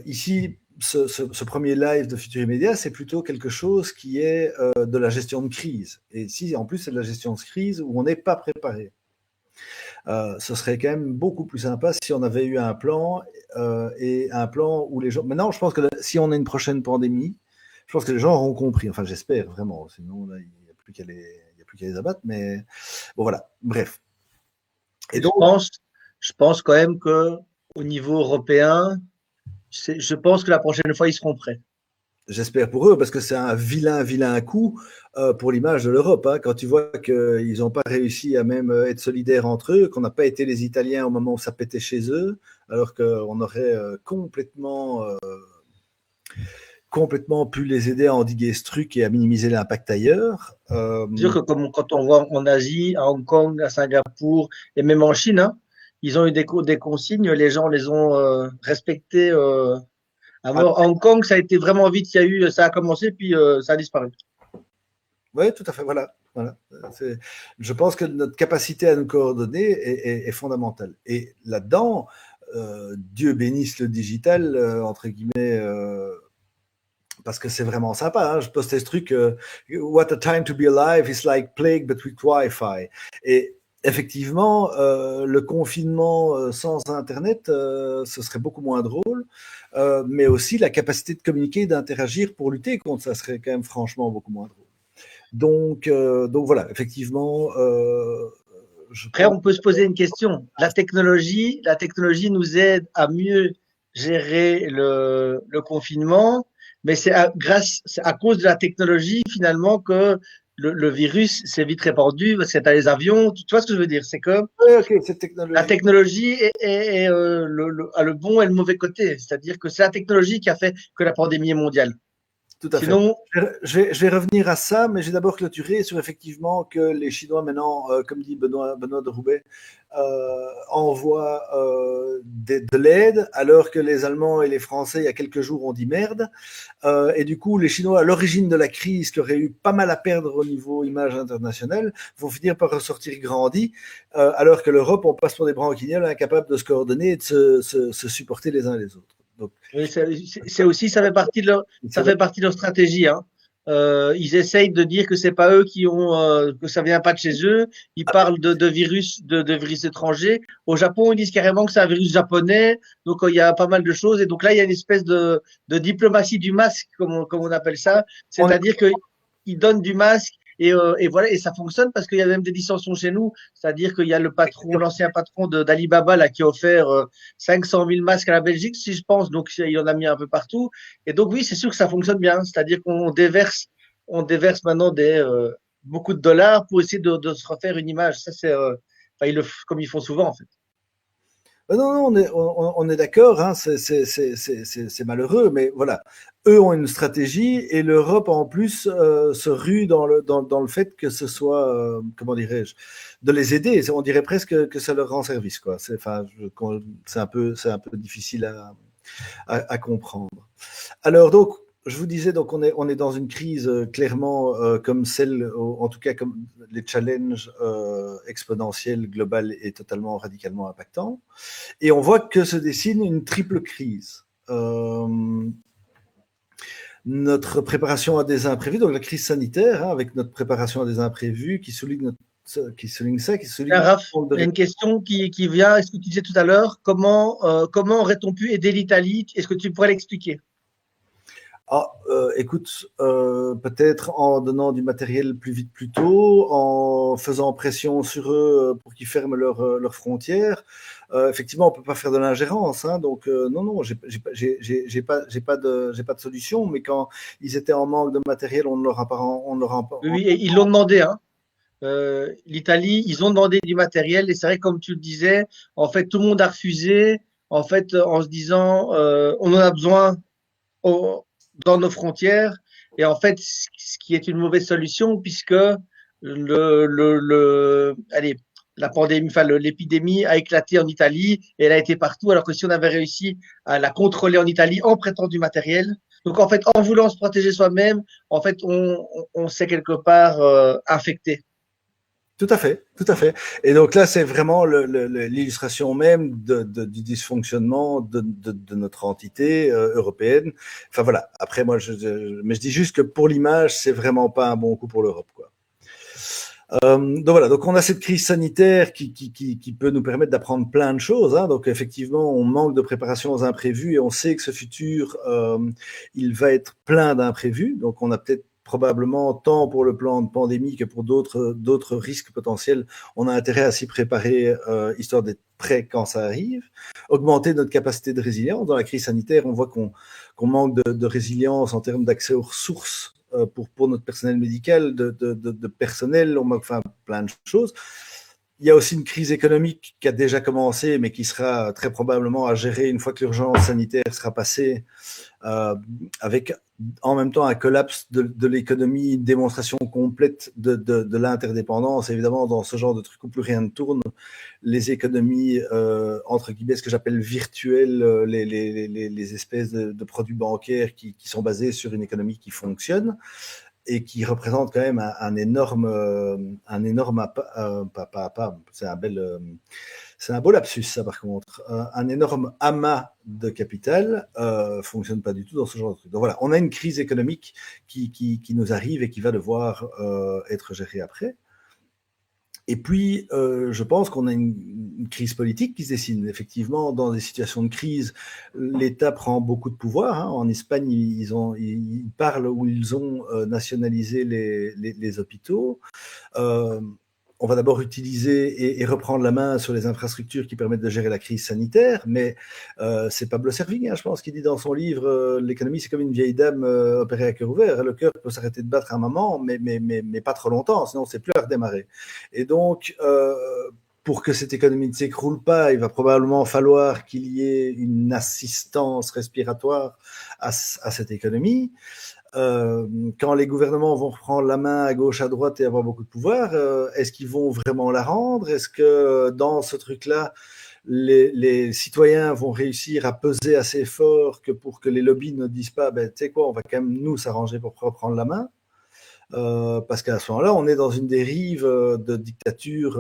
Ici, ce premier live de Futur Immédiat, c'est plutôt quelque chose qui est de la gestion de crise. Et ici, en plus, c'est de la gestion de crise où on n'est pas préparé. Ce serait quand même beaucoup plus sympa si on avait eu un plan et un plan où les gens... Maintenant, je pense que si on a une prochaine pandémie, je pense que les gens auront compris. Enfin, j'espère vraiment. Sinon, là, il n'y a plus qu'à les abattre. Mais bon, voilà. Bref. Et donc, je pense quand même que au niveau européen, je pense que la prochaine fois, ils seront prêts. J'espère pour eux, parce que c'est un vilain coup pour l'image de l'Europe. Hein, quand tu vois qu'ils n'ont pas réussi à même être solidaires entre eux, qu'on n'a pas été les Italiens au moment où ça pétait chez eux, alors qu'on aurait complètement pu les aider à endiguer ce truc et à minimiser l'impact ailleurs. C'est sûr que comme quand on voit en Asie, à Hong Kong, à Singapour et même en Chine, hein, ils ont eu des consignes, les gens les ont respectées. À Hong Kong, ça a été vraiment vite, ça a commencé, puis ça a disparu. Oui, tout à fait, voilà. Je pense que notre capacité à nous coordonner est fondamentale. Et là-dedans, Dieu bénisse le digital, entre guillemets, parce que c'est vraiment sympa. Hein. Je postais ce truc, what a time to be alive is like plague but with Wi-Fi. Et effectivement, le confinement sans Internet, ce serait beaucoup moins drôle, mais aussi la capacité de communiquer, d'interagir pour lutter contre ça serait quand même franchement beaucoup moins drôle. Donc voilà, effectivement. Après, on peut se poser une question. La technologie nous aide à mieux gérer le confinement, mais c'est c'est à cause de la technologie finalement que le virus s'est vite répandu parce que tu as les avions. Tu vois ce que je veux dire? C'est que Oui, ok, cette la technologie. technologie a le bon et le mauvais côté. C'est-à-dire que c'est la technologie qui a fait que la pandémie est mondiale. Tout à fait. Sinon, Je vais revenir à ça, mais j'ai d'abord clôturé sur effectivement que les Chinois maintenant, comme dit Benoît de Roubaix, envoient de l'aide, alors que les Allemands et les Français, il y a quelques jours, ont dit merde. Et du coup, les Chinois, à l'origine de la crise, qui auraient eu pas mal à perdre au niveau image internationale, vont finir par ressortir grandis, alors que l'Europe, on passe pour des branquignoles incapables de se coordonner et de se supporter les uns les autres. Donc, oui, c'est aussi, ça fait partie de leur stratégie, hein. Ils essayent de dire que c'est pas eux qui ont, que ça vient pas de chez eux. Ils parlent de virus étrangers. Au Japon, ils disent carrément que c'est un virus japonais. Donc, il y a pas mal de choses. Et donc là, il y a une espèce de diplomatie du masque, comme on appelle ça. on est C'est-à-dire qu'ils donnent du masque et voilà, et ça fonctionne parce qu'il y a même des dissensions chez nous. C'est-à-dire qu'il y a le patron, l'ancien patron d'Alibaba, là, qui a offert 500 000 masques à la Belgique, si je pense. Donc, il en a mis un peu partout. Et donc, oui, c'est sûr que ça fonctionne bien. C'est-à-dire on déverse maintenant beaucoup de dollars pour essayer de se refaire une image. Ça, c'est, comme ils font souvent, en fait. Non, non, on est d'accord, hein, c'est malheureux, mais voilà. Eux ont une stratégie et l'Europe, en plus, se rue dans le fait que ce soit, comment dirais-je, de les aider. On dirait presque que ça leur rend service, quoi. Enfin, c'est un peu difficile à comprendre. Alors, donc, je vous disais, donc, on est dans une crise clairement comme celle, en tout cas, comme les challenges exponentiels, globales et totalement radicalement impactants. Et on voit que se dessine une triple crise. Notre préparation à des imprévus, donc la crise sanitaire, hein, avec notre préparation à des imprévus, qui souligne ça, qui souligne Raph, le manque il y a de une question qui vient. Est-ce que tu disais tout à l'heure, comment aurait-on pu aider l'Italie? Est-ce que tu pourrais l'expliquer? Ah, écoute, peut-être en donnant du matériel plus vite, plus tôt, en faisant pression sur eux pour qu'ils ferment leurs frontières. Effectivement, on peut pas faire de l'ingérence, hein, donc non, non, j'ai pas de solution. Mais quand ils étaient en manque de matériel, on ne leur a pas. Oui, oui, et ils l'ont demandé, hein. L'Italie, ils ont demandé du matériel et c'est vrai, comme tu le disais, en fait, tout le monde a refusé, en fait, en se disant, on en a besoin dans nos frontières. Et en fait, ce qui est une mauvaise solution puisque allez, la pandémie, enfin, l'épidémie a éclaté en Italie et elle a été partout, alors que si on avait réussi à la contrôler en Italie en prêtant du matériel, donc en fait, en voulant se protéger soi-même, en fait, on s'est quelque part infecté. Tout à fait, tout à fait. Et donc là, c'est vraiment l'illustration même du dysfonctionnement de notre entité européenne. Enfin voilà. Après, moi, mais je dis juste que pour l'image, c'est vraiment pas un bon coup pour l'Europe, quoi. Donc voilà, donc on a cette crise sanitaire qui peut nous permettre d'apprendre plein de choses, hein. Donc effectivement, on manque de préparation aux imprévus et on sait que ce futur, il va être plein d'imprévus. Donc on a peut-être probablement, tant pour le plan de pandémie que pour d'autres risques potentiels, on a intérêt à s'y préparer, histoire d'être prêt quand ça arrive. Augmenter notre capacité de résilience. Dans la crise sanitaire, on voit qu'on manque de résilience en termes d'accès aux ressources pour notre personnel médical, de personnel, on manque enfin plein de choses. Il y a aussi une crise économique qui a déjà commencé, mais qui sera très probablement à gérer une fois que l'urgence sanitaire sera passée, avec en même temps un collapse de l'économie, une démonstration complète de l'interdépendance. Évidemment, dans ce genre de truc où plus rien ne tourne, les économies, entre guillemets, ce que j'appelle virtuelles, les espèces de produits bancaires qui sont basés sur une économie qui fonctionne et qui représente quand même un énorme c'est un beau lapsus, ça, par contre. Un énorme amas de capital fonctionne pas du tout dans ce genre de truc. Donc voilà, on a une crise économique qui nous arrive et qui va devoir être gérée après. Et puis, je pense qu'on a une crise politique qui se dessine. Effectivement, dans des situations de crise, l'État prend beaucoup de pouvoir, hein. En Espagne, ils parlent ou ils ont nationalisé les hôpitaux. on va d'abord utiliser et reprendre la main sur les infrastructures qui permettent de gérer la crise sanitaire, mais c'est Pablo Servigne, hein, je pense, qui dit dans son livre l'économie, c'est comme une vieille dame opérée à cœur ouvert. Le cœur peut s'arrêter de battre à un moment, mais pas trop longtemps, sinon c'est plus à redémarrer. Et donc, pour que cette économie ne s'écroule pas, il va probablement falloir qu'il y ait une assistance respiratoire à cette économie. Quand les gouvernements vont reprendre la main à gauche, à droite et avoir beaucoup de pouvoir, est-ce qu'ils vont vraiment la rendre? Est-ce que dans ce truc-là, les citoyens vont réussir à peser assez fort que pour que les lobbies ne disent pas, ben, tu sais quoi, on va quand même nous s'arranger pour reprendre la main? Parce qu'à ce moment-là, on est dans une dérive de dictature,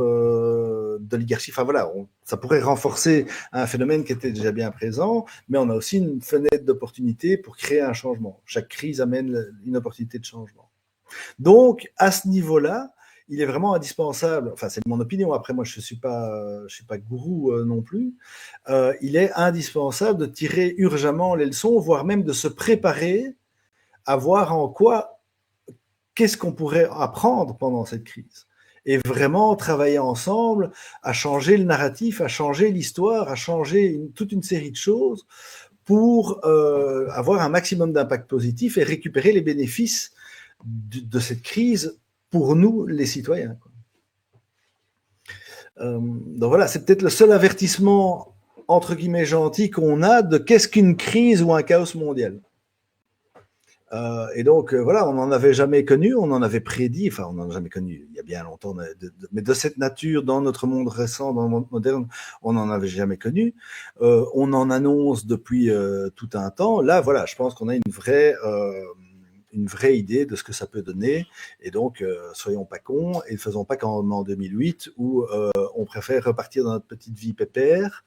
d'oligarchie. Enfin voilà, ça pourrait renforcer un phénomène qui était déjà bien présent, mais on a aussi une fenêtre d'opportunité pour créer un changement. Chaque crise amène une opportunité de changement. Donc, à ce niveau-là, il est vraiment indispensable, enfin c'est mon opinion, après moi je suis pas gourou non plus, il est indispensable de tirer urgemment les leçons, voire même de se préparer à voir en quoi qu'est-ce qu'on pourrait apprendre pendant cette crise et vraiment travailler ensemble à changer le narratif, à changer l'histoire, à changer toute une série de choses pour avoir un maximum d'impact positif et récupérer les bénéfices de cette crise pour nous, les citoyens. Donc voilà, c'est peut-être le seul avertissement entre guillemets gentil qu'on a de qu'est-ce qu'une crise ou un chaos mondial. Et donc, voilà, on n'en avait jamais connu, on en avait prédit, enfin, on n'en a jamais connu il y a bien longtemps, mais de cette nature, dans notre monde récent, dans le monde moderne, on n'en avait jamais connu. On en annonce depuis tout un temps. Là, voilà, je pense qu'on a une vraie idée de ce que ça peut donner. Et donc, soyons pas cons et ne faisons pas comme en 2008 où on préfère repartir dans notre petite vie pépère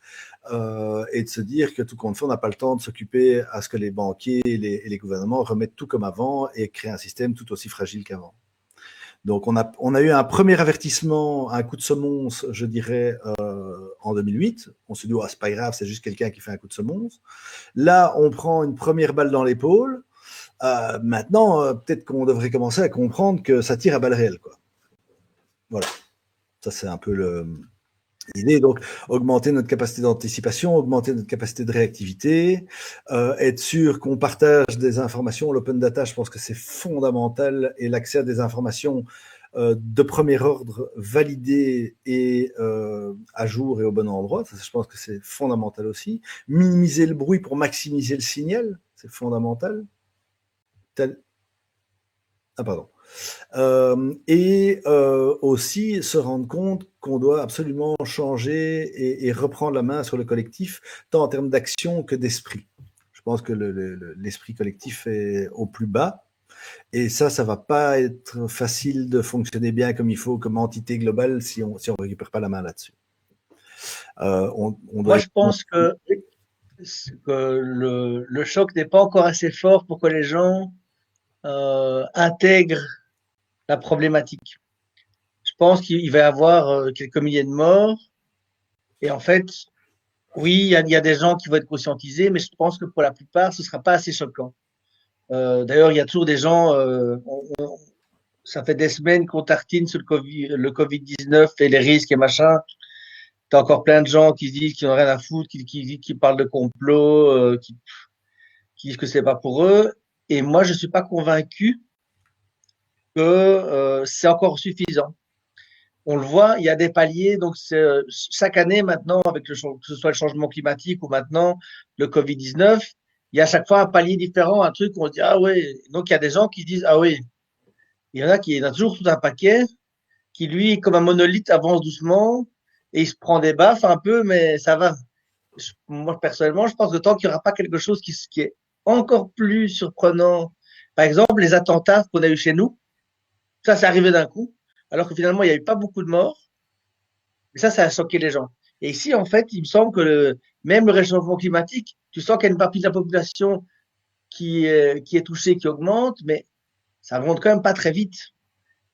et de se dire que tout compte fait, on n'a pas le temps de s'occuper à ce que les banquiers et les gouvernements remettent tout comme avant et créent un système tout aussi fragile qu'avant. Donc, on a eu un premier avertissement, un coup de semonce, je dirais, en 2008. On se dit, oh, c'est pas grave, c'est juste quelqu'un qui fait un coup de semonce. Là, on prend une première balle dans l'épaule. Maintenant, peut-être qu'on devrait commencer à comprendre que ça tire à balles réelles, quoi. Voilà. Ça, c'est un peu l'idée. Donc, augmenter notre capacité d'anticipation, augmenter notre capacité de réactivité, être sûr qu'on partage des informations. L'open data, je pense que c'est fondamental, et l'accès à des informations de premier ordre validées et à jour et au bon endroit. Ça, je pense que c'est fondamental aussi. Minimiser le bruit pour maximiser le signal, c'est fondamental. Ah, pardon. Et aussi se rendre compte qu'on doit absolument changer et reprendre la main sur le collectif, tant en termes d'action que d'esprit. Je pense que l'esprit collectif est au plus bas. Et ça va pas être facile de fonctionner bien comme il faut, comme entité globale, si on récupère pas la main là-dessus. Moi, je pense que le choc n'est pas encore assez fort pour que les gens intègrent la problématique. Je pense qu'il va y avoir quelques milliers de morts. Et en fait, oui, il y a des gens qui vont être conscientisés, mais je pense que pour la plupart, ce ne sera pas assez choquant. D'ailleurs, il y a toujours des gens, ça fait des semaines qu'on tartine sur le Covid-19 et les risques et machin. T'as encore plein de gens qui se disent qu'ils n'ont rien à foutre, qui parlent de complot, qui disent que c'est pas pour eux. Et moi, je suis pas convaincu que c'est encore suffisant. On le voit, il y a des paliers. Donc, chaque année maintenant, avec que ce soit le changement climatique ou maintenant le Covid-19, il y a à chaque fois un palier différent, un truc où on se dit ah oui. Donc, il y a des gens qui disent ah oui. Il y en a toujours tout un paquet qui, lui, comme un monolithe, avance doucement et il se prend des baffes un peu, mais ça va. Moi, personnellement, je pense que tant qu'il n'y aura pas quelque chose qui est encore plus surprenant, par exemple, les attentats qu'on a eu chez nous, ça, c'est arrivé d'un coup, alors que finalement, il n'y a eu pas beaucoup de morts. Mais ça a choqué les gens. Et ici, en fait, il me semble que même le réchauffement climatique, tu sens qu'il y a une partie de la population qui est touchée, qui augmente, mais ça ne monte quand même pas très vite.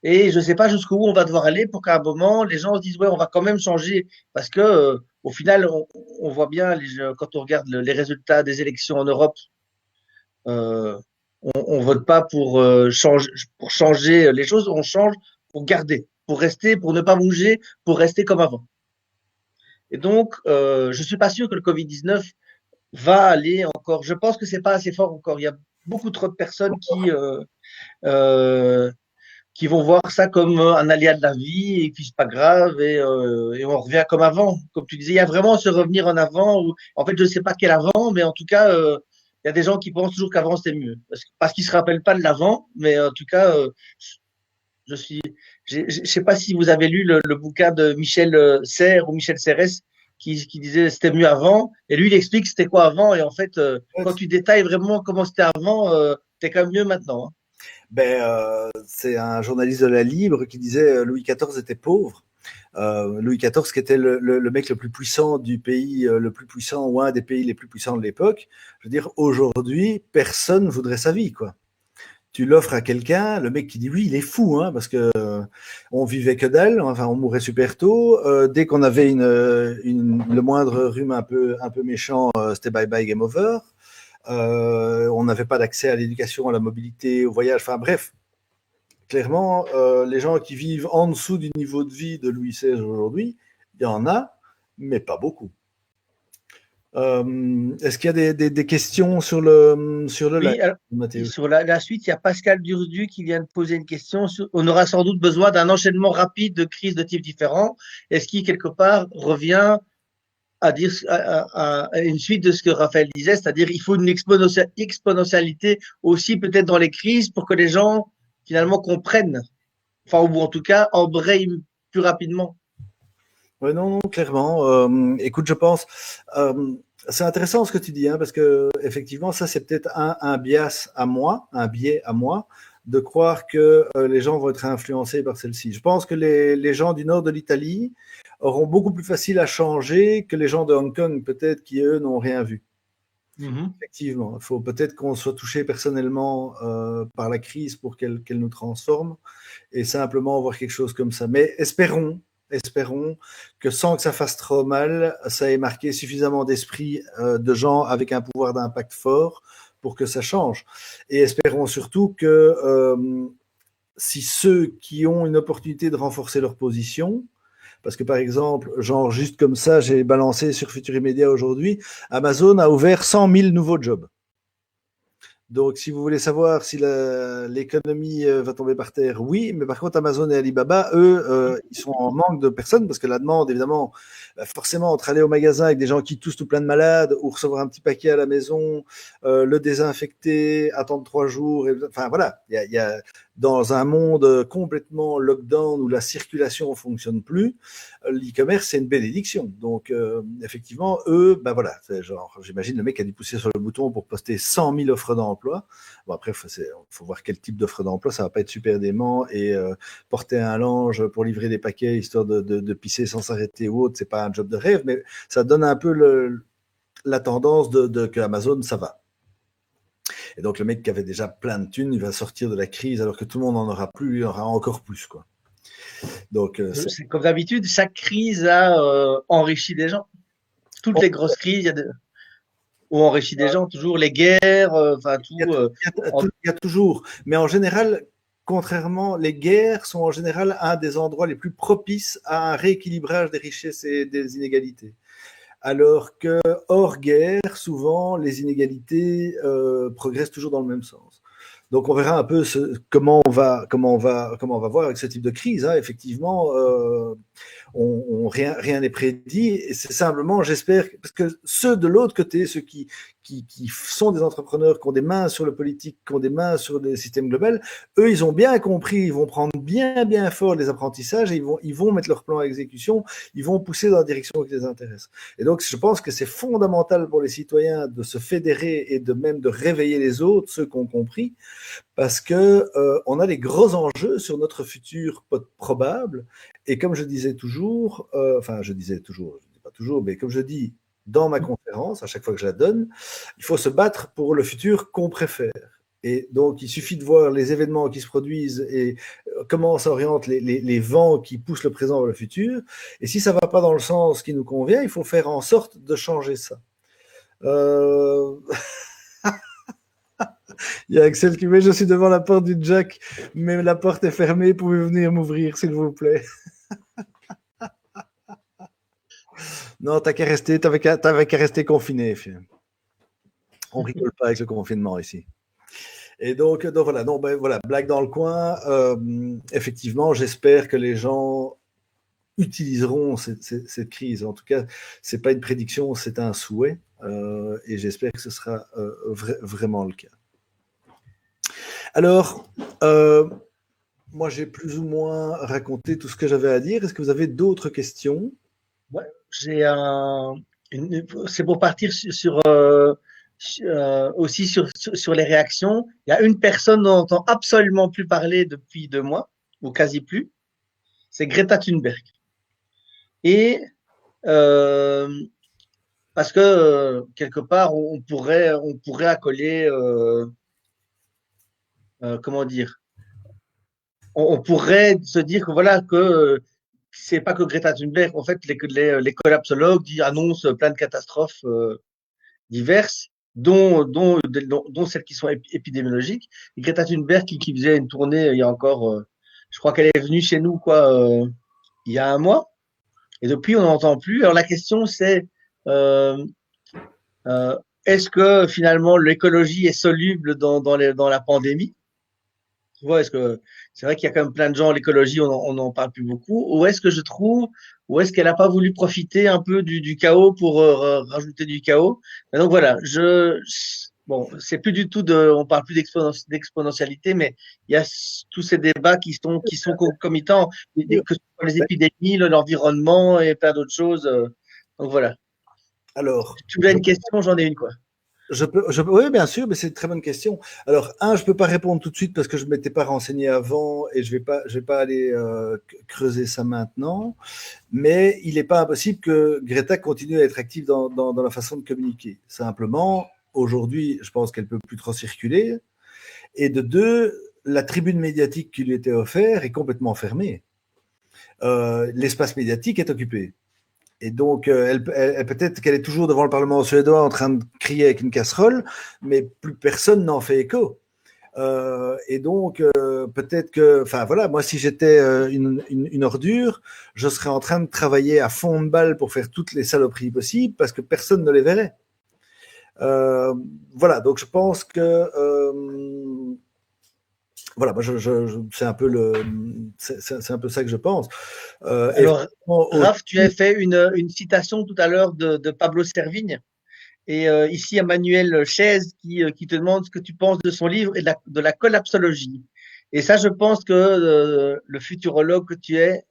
Et je ne sais pas jusqu'où on va devoir aller pour qu'à un moment, les gens se disent, ouais, on va quand même changer. Parce que au final, on voit bien, quand on regarde les résultats des élections en Europe, on vote pas pour changer les choses, on change pour garder. pour rester, pour ne pas bouger, pour rester comme avant. Et donc, je suis pas sûr que le Covid-19 va aller encore. Je pense que c'est pas assez fort encore. Il y a beaucoup trop de personnes euh, qui vont voir ça comme un aléa de la vie et puis c'est pas grave et on revient comme avant. Comme tu disais, il y a vraiment ce revenir en avant où, en fait, je sais pas quel avant, mais en tout cas, il y a des gens qui pensent toujours qu'avant c'était mieux parce qu'ils se rappellent pas de l'avant, mais en tout cas, je suis, je sais pas si vous avez lu le bouquin de Michel Serres ou Michel Serres qui disait c'était mieux avant. Et lui, il explique c'était quoi avant. Et en fait, quand tu détailles vraiment comment c'était avant, t'es quand même mieux maintenant. Hein. C'est un journaliste de la Libre qui disait Louis XIV était pauvre. Louis XIV, qui était le mec le plus puissant du pays, le plus puissant ou un des pays les plus puissants de l'époque. Je veux dire, aujourd'hui, personne voudrait sa vie, quoi. Tu l'offres à quelqu'un, le mec qui dit oui, il est fou, hein, parce que on vivait que dalle, enfin on mourait super tôt. Dès qu'on avait le moindre rhume un peu méchant, c'était bye bye game over. On n'avait pas d'accès à l'éducation, à la mobilité, au voyage, enfin bref. Clairement, les gens qui vivent en dessous du niveau de vie de Louis XVI aujourd'hui, il y en a, mais pas beaucoup. Est-ce qu'il y a des questions sur le Oui, live, alors, Mathéo? sur la suite, il y a Pascal Durdu qui vient de poser une question. On aura sans doute besoin d'un enchaînement rapide de crises de types différents. Est-ce qui, quelque part, revient à dire à une suite de ce que Raphaël disait, c'est-à-dire il faut une exponentialité aussi peut-être dans les crises pour que les gens finalement comprennent, enfin ou en tout cas embrayent plus rapidement. Ouais, non, non, clairement. Écoute, je pense, c'est intéressant ce que tu dis, hein, parce que effectivement, ça c'est peut-être un biais à moi, de croire que les gens vont être influencés par celle-ci. Je pense que les gens du nord de l'Italie auront beaucoup plus facile à changer que les gens de Hong Kong, peut-être, qui eux n'ont rien vu. Effectivement, il faut peut-être qu'on soit touché personnellement par la crise pour qu'elle nous transforme et simplement voir quelque chose comme ça. Mais espérons que sans que ça fasse trop mal, ça ait marqué suffisamment d'esprit de gens avec un pouvoir d'impact fort pour que ça change. Et espérons surtout que si ceux qui ont une opportunité de renforcer leur position, parce que par exemple, genre juste comme ça, j'ai balancé sur Futur Immédiat aujourd'hui, Amazon a ouvert 100 000 nouveaux jobs. Donc, si vous voulez savoir si l'économie va tomber par terre, oui, mais par contre, Amazon et Alibaba, eux, ils sont en manque de personnes parce que la demande, évidemment, forcément, entre aller au magasin avec des gens qui toussent tout plein de malades ou recevoir un petit paquet à la maison, le désinfecter, attendre 3 jours, enfin voilà, il y a dans un monde complètement lockdown où la circulation ne fonctionne plus, l'e-commerce, c'est une bénédiction. Donc, effectivement, eux, ben voilà, c'est genre, j'imagine le mec a dû pousser sur le bouton pour poster 100 000 offres d'emploi. Bon, après, faut voir quel type d'offre d'emploi, ça va pas être super dément et porter un linge pour livrer des paquets histoire de pisser sans s'arrêter ou autre, c'est pas un job de rêve, mais ça donne un peu la tendance que Amazon, ça va. Et donc, le mec qui avait déjà plein de thunes, il va sortir de la crise alors que tout le monde n'en aura plus, il en aura encore plus, quoi. Donc, C'est comme d'habitude, chaque crise a enrichi des gens. Toutes les grosses crises ont enrichi des gens, toujours les guerres, enfin tout. Il y a toujours, mais en général, contrairement, les guerres sont en général un des endroits les plus propices à un rééquilibrage des richesses et des inégalités. Alors que hors guerre, souvent, les inégalités progressent toujours dans le même sens. Donc, on verra un peu comment on va voir avec ce type de crise. Hein. Effectivement, rien n'est prédit. Et c'est simplement, j'espère, parce que ceux de l'autre côté, ceux qui sont des entrepreneurs, qui ont des mains sur le politique, qui ont des mains sur le système global, eux, ils ont bien compris, ils vont prendre bien fort les apprentissages et ils vont mettre leur plan à exécution, ils vont pousser dans la direction qui les intéresse. Et donc, je pense que c'est fondamental pour les citoyens de se fédérer et même de réveiller les autres, ceux qui ont compris, parce que on a des gros enjeux sur notre futur probable. Et comme je disais toujours, je dis pas toujours, mais comme je dis dans ma conférence, à chaque fois que je la donne, il faut se battre pour le futur qu'on préfère. Et donc, il suffit de voir les événements qui se produisent et comment s'orientent les vents qui poussent le présent vers le futur. Et si ça ne va pas dans le sens qui nous convient, il faut faire en sorte de changer ça. Il y a Axel qui met, je suis devant la porte du Jack, mais la porte est fermée, pouvez-vous venir m'ouvrir, s'il vous plaît? Non, t'avais qu'à rester confiné. On rigole pas avec le confinement ici. Et donc voilà, non, ben voilà, blague dans le coin. Effectivement, j'espère que les gens utiliseront cette crise. En tout cas, c'est pas une prédiction, c'est un souhait, et j'espère que ce sera vraiment le cas. Alors, moi, j'ai plus ou moins raconté tout ce que j'avais à dire. Est-ce que vous avez d'autres questions? Ouais, c'est pour partir aussi sur les réactions. Il y a une personne dont on n'entend absolument plus parler depuis 2 mois, ou quasi plus, c'est Greta Thunberg. Et parce que quelque part, on pourrait accoler, comment dire, on pourrait se dire que voilà que c'est pas que Greta Thunberg. En fait, les collapsologues annoncent plein de catastrophes diverses, dont celles qui sont épidémiologiques. Et Greta Thunberg qui faisait une tournée il y a encore, je crois qu'elle est venue chez nous il y a 1 mois. Et depuis, on n'entend plus. Alors la question, c'est est-ce que finalement l'écologie est soluble dans la pandémie? Tu vois, est-ce que c'est vrai qu'il y a quand même plein de gens, l'écologie, on n'en parle plus beaucoup. Ou est-ce qu'elle n'a pas voulu profiter un peu du chaos pour rajouter du chaos? Et donc voilà, bon, c'est plus du tout on parle plus d'exponentialité, mais il y a tous ces débats qui sont concomitants, que ce soit les épidémies, l'environnement et plein d'autres choses. Donc voilà. Alors, Tu as une question, j'en ai une, quoi. Oui, bien sûr, mais c'est une très bonne question. Alors, je peux pas répondre tout de suite parce que je ne m'étais pas renseigné avant et je vais pas aller creuser ça maintenant. Mais il n'est pas impossible que Greta continue à être active dans la façon de communiquer. Simplement, aujourd'hui, je pense qu'elle peut plus trop circuler. Et de deux, la tribune médiatique qui lui était offerte est complètement fermée. L'espace médiatique est occupé. Et donc, peut-être qu'elle est toujours devant le Parlement suédois en train de crier avec une casserole, mais plus personne n'en fait écho. Et donc, peut-être que, enfin voilà, moi, si j'étais une ordure, je serais en train de travailler à fond de balle pour faire toutes les saloperies possibles parce que personne ne les verrait. Voilà, donc je pense que voilà, moi c'est un peu c'est un peu ça que je pense. Alors, Raph, tu as fait une citation tout à l'heure de Pablo Servigne. Et ici, il y a Manuel Chaise qui te demande ce que tu penses de son livre et de la collapsologie. Et ça, je pense que le futurologue que tu es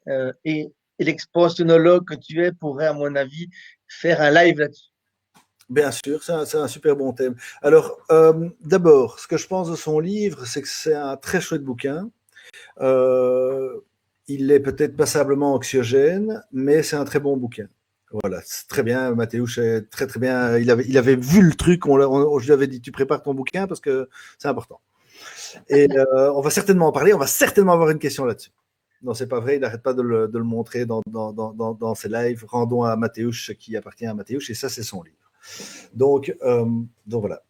et l'expansionnologue que tu es pourrait, à mon avis, faire un live là-dessus. Bien sûr, c'est un super bon thème. Alors, d'abord, ce que je pense de son livre, c'est que c'est un très chouette bouquin. Il est peut-être passablement anxiogène, mais c'est un très bon bouquin. Voilà, c'est très bien. Mathéouche est très très bien. Il avait vu le truc. Je lui avait dit, tu prépares ton bouquin parce que c'est important. Et on va certainement en parler. On va certainement avoir une question là-dessus. Non, c'est pas vrai. Il n'arrête pas de le montrer dans ses lives. Rendons à Mathéouche ce qui appartient à Mathéouche. Et ça, c'est son livre. Donc voilà.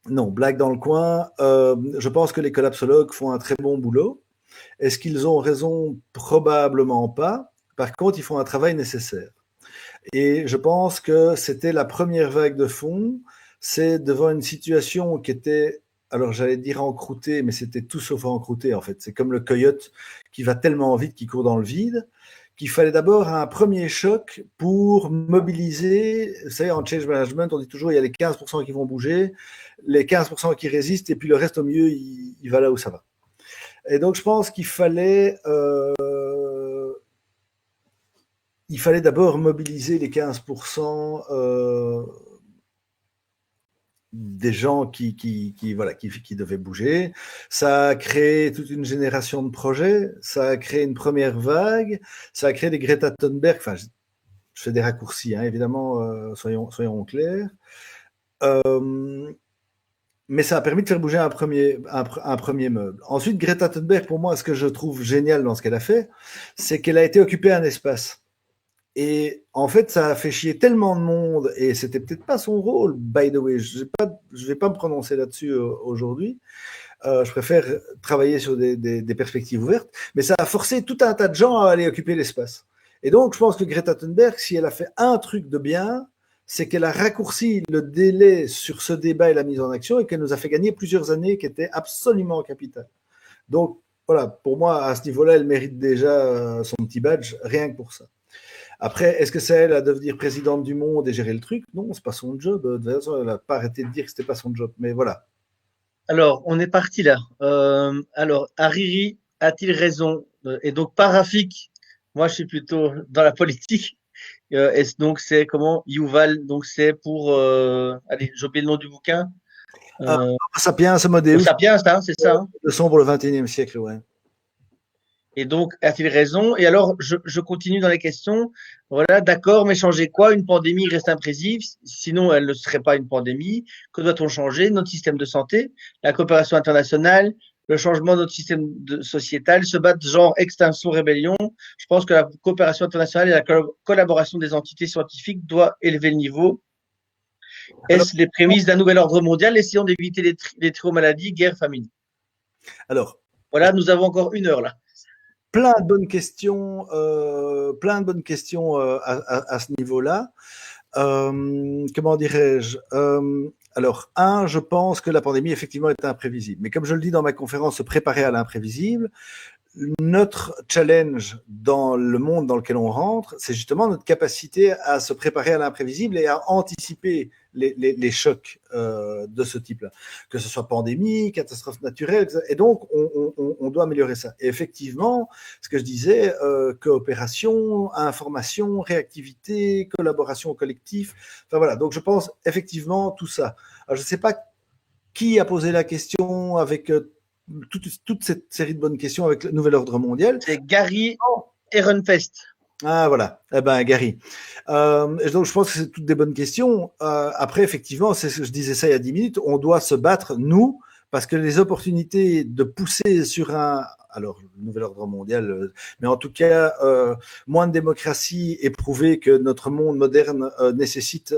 Non, blague dans le coin. Je pense que les collapsologues font un très bon boulot. Est-ce qu'ils ont raison? Probablement pas. Par contre, ils font un travail nécessaire. Et je pense que c'était la première vague de fond. C'est devant une situation qui était, alors j'allais dire encroûtée, mais c'était tout sauf encroûté en fait. C'est comme le coyote qui va tellement vite qu'il court dans le vide, qu'il fallait d'abord un premier choc pour mobiliser. Vous savez, en change management, on dit toujours il y a les 15% qui vont bouger, les 15% qui résistent, et puis le reste au mieux, il va là où ça va. Et donc, je pense qu'il fallait d'abord mobiliser les 15% des gens qui devaient bouger. Ça a créé toute une génération de projets, ça a créé une première vague, ça a créé des Greta Thunberg. Enfin, je fais des raccourcis, hein, évidemment, soyons clairs. Mais ça a permis de faire bouger un premier meuble. Ensuite, Greta Thunberg, pour moi, ce que je trouve génial dans ce qu'elle a fait, c'est qu'elle a été occupée un espace. Et en fait, ça a fait chier tellement de monde, et c'était peut-être pas son rôle, by the way. Je vais pas me prononcer là-dessus aujourd'hui. Je préfère travailler sur des perspectives ouvertes, mais ça a forcé tout un tas de gens à aller occuper l'espace. Et donc, je pense que Greta Thunberg, si elle a fait un truc de bien, c'est qu'elle a raccourci le délai sur ce débat et la mise en action, et qu'elle nous a fait gagner plusieurs années qui étaient absolument capitales. Donc, voilà, pour moi, à ce niveau-là, elle mérite déjà son petit badge, rien que pour ça. Après, est-ce que c'est elle à devenir présidente du monde et gérer le truc? Non, c'est pas son job. De toute façon, elle n'a pas arrêté de dire que c'était pas son job. Mais voilà. Alors, on est parti là. Alors, Hariri a-t-il raison? Et donc, pas Rafik. Moi, je suis plutôt dans la politique. Et donc, c'est comment? Yuval. Donc, c'est pour. Allez, j'ai oublié le nom du bouquin. Sapiens, Homo Le Deus, Sapiens, hein, c'est ça. Hein. leçon pour le 21e siècle, ouais. Et donc, a-t-il raison? Et alors, je continue dans les questions. Voilà, d'accord, mais changer quoi? Une pandémie reste imprévisible, sinon elle ne serait pas une pandémie. Que doit-on changer? Notre système de santé, la coopération internationale, le changement de notre système sociétal, se battre genre extinction, rébellion. Je pense que la coopération internationale et la collaboration des entités scientifiques doit élever le niveau. Est-ce les prémices d'un nouvel ordre mondial? Essayons d'éviter les maladies, guerre, famine. Alors, voilà, nous avons encore 1 heure là. Plein de bonnes questions, à ce niveau-là. Comment dirais-je? Alors, je pense que la pandémie, effectivement, est imprévisible. Mais comme je le dis dans ma conférence, se préparer à l'imprévisible, notre challenge dans le monde dans lequel on rentre, c'est justement notre capacité à se préparer à l'imprévisible et à anticiper les chocs de ce type-là, que ce soit pandémie, catastrophe naturelle, et donc on doit améliorer ça. Et effectivement, ce que je disais, coopération, information, réactivité, collaboration collective, enfin voilà, donc je pense effectivement tout ça. Alors, je ne sais pas qui a posé la question avec toute cette série de bonnes questions avec le nouvel ordre mondial. C'est Gary Ehrenfest. Ah voilà, eh ben Gary. Donc je pense que c'est toutes des bonnes questions. Après, effectivement, je disais ça il y a 10 minutes, on doit se battre, nous, parce que les opportunités de pousser sur alors le nouvel ordre mondial, mais en tout cas, moins de démocratie et prouver que notre monde moderne nécessite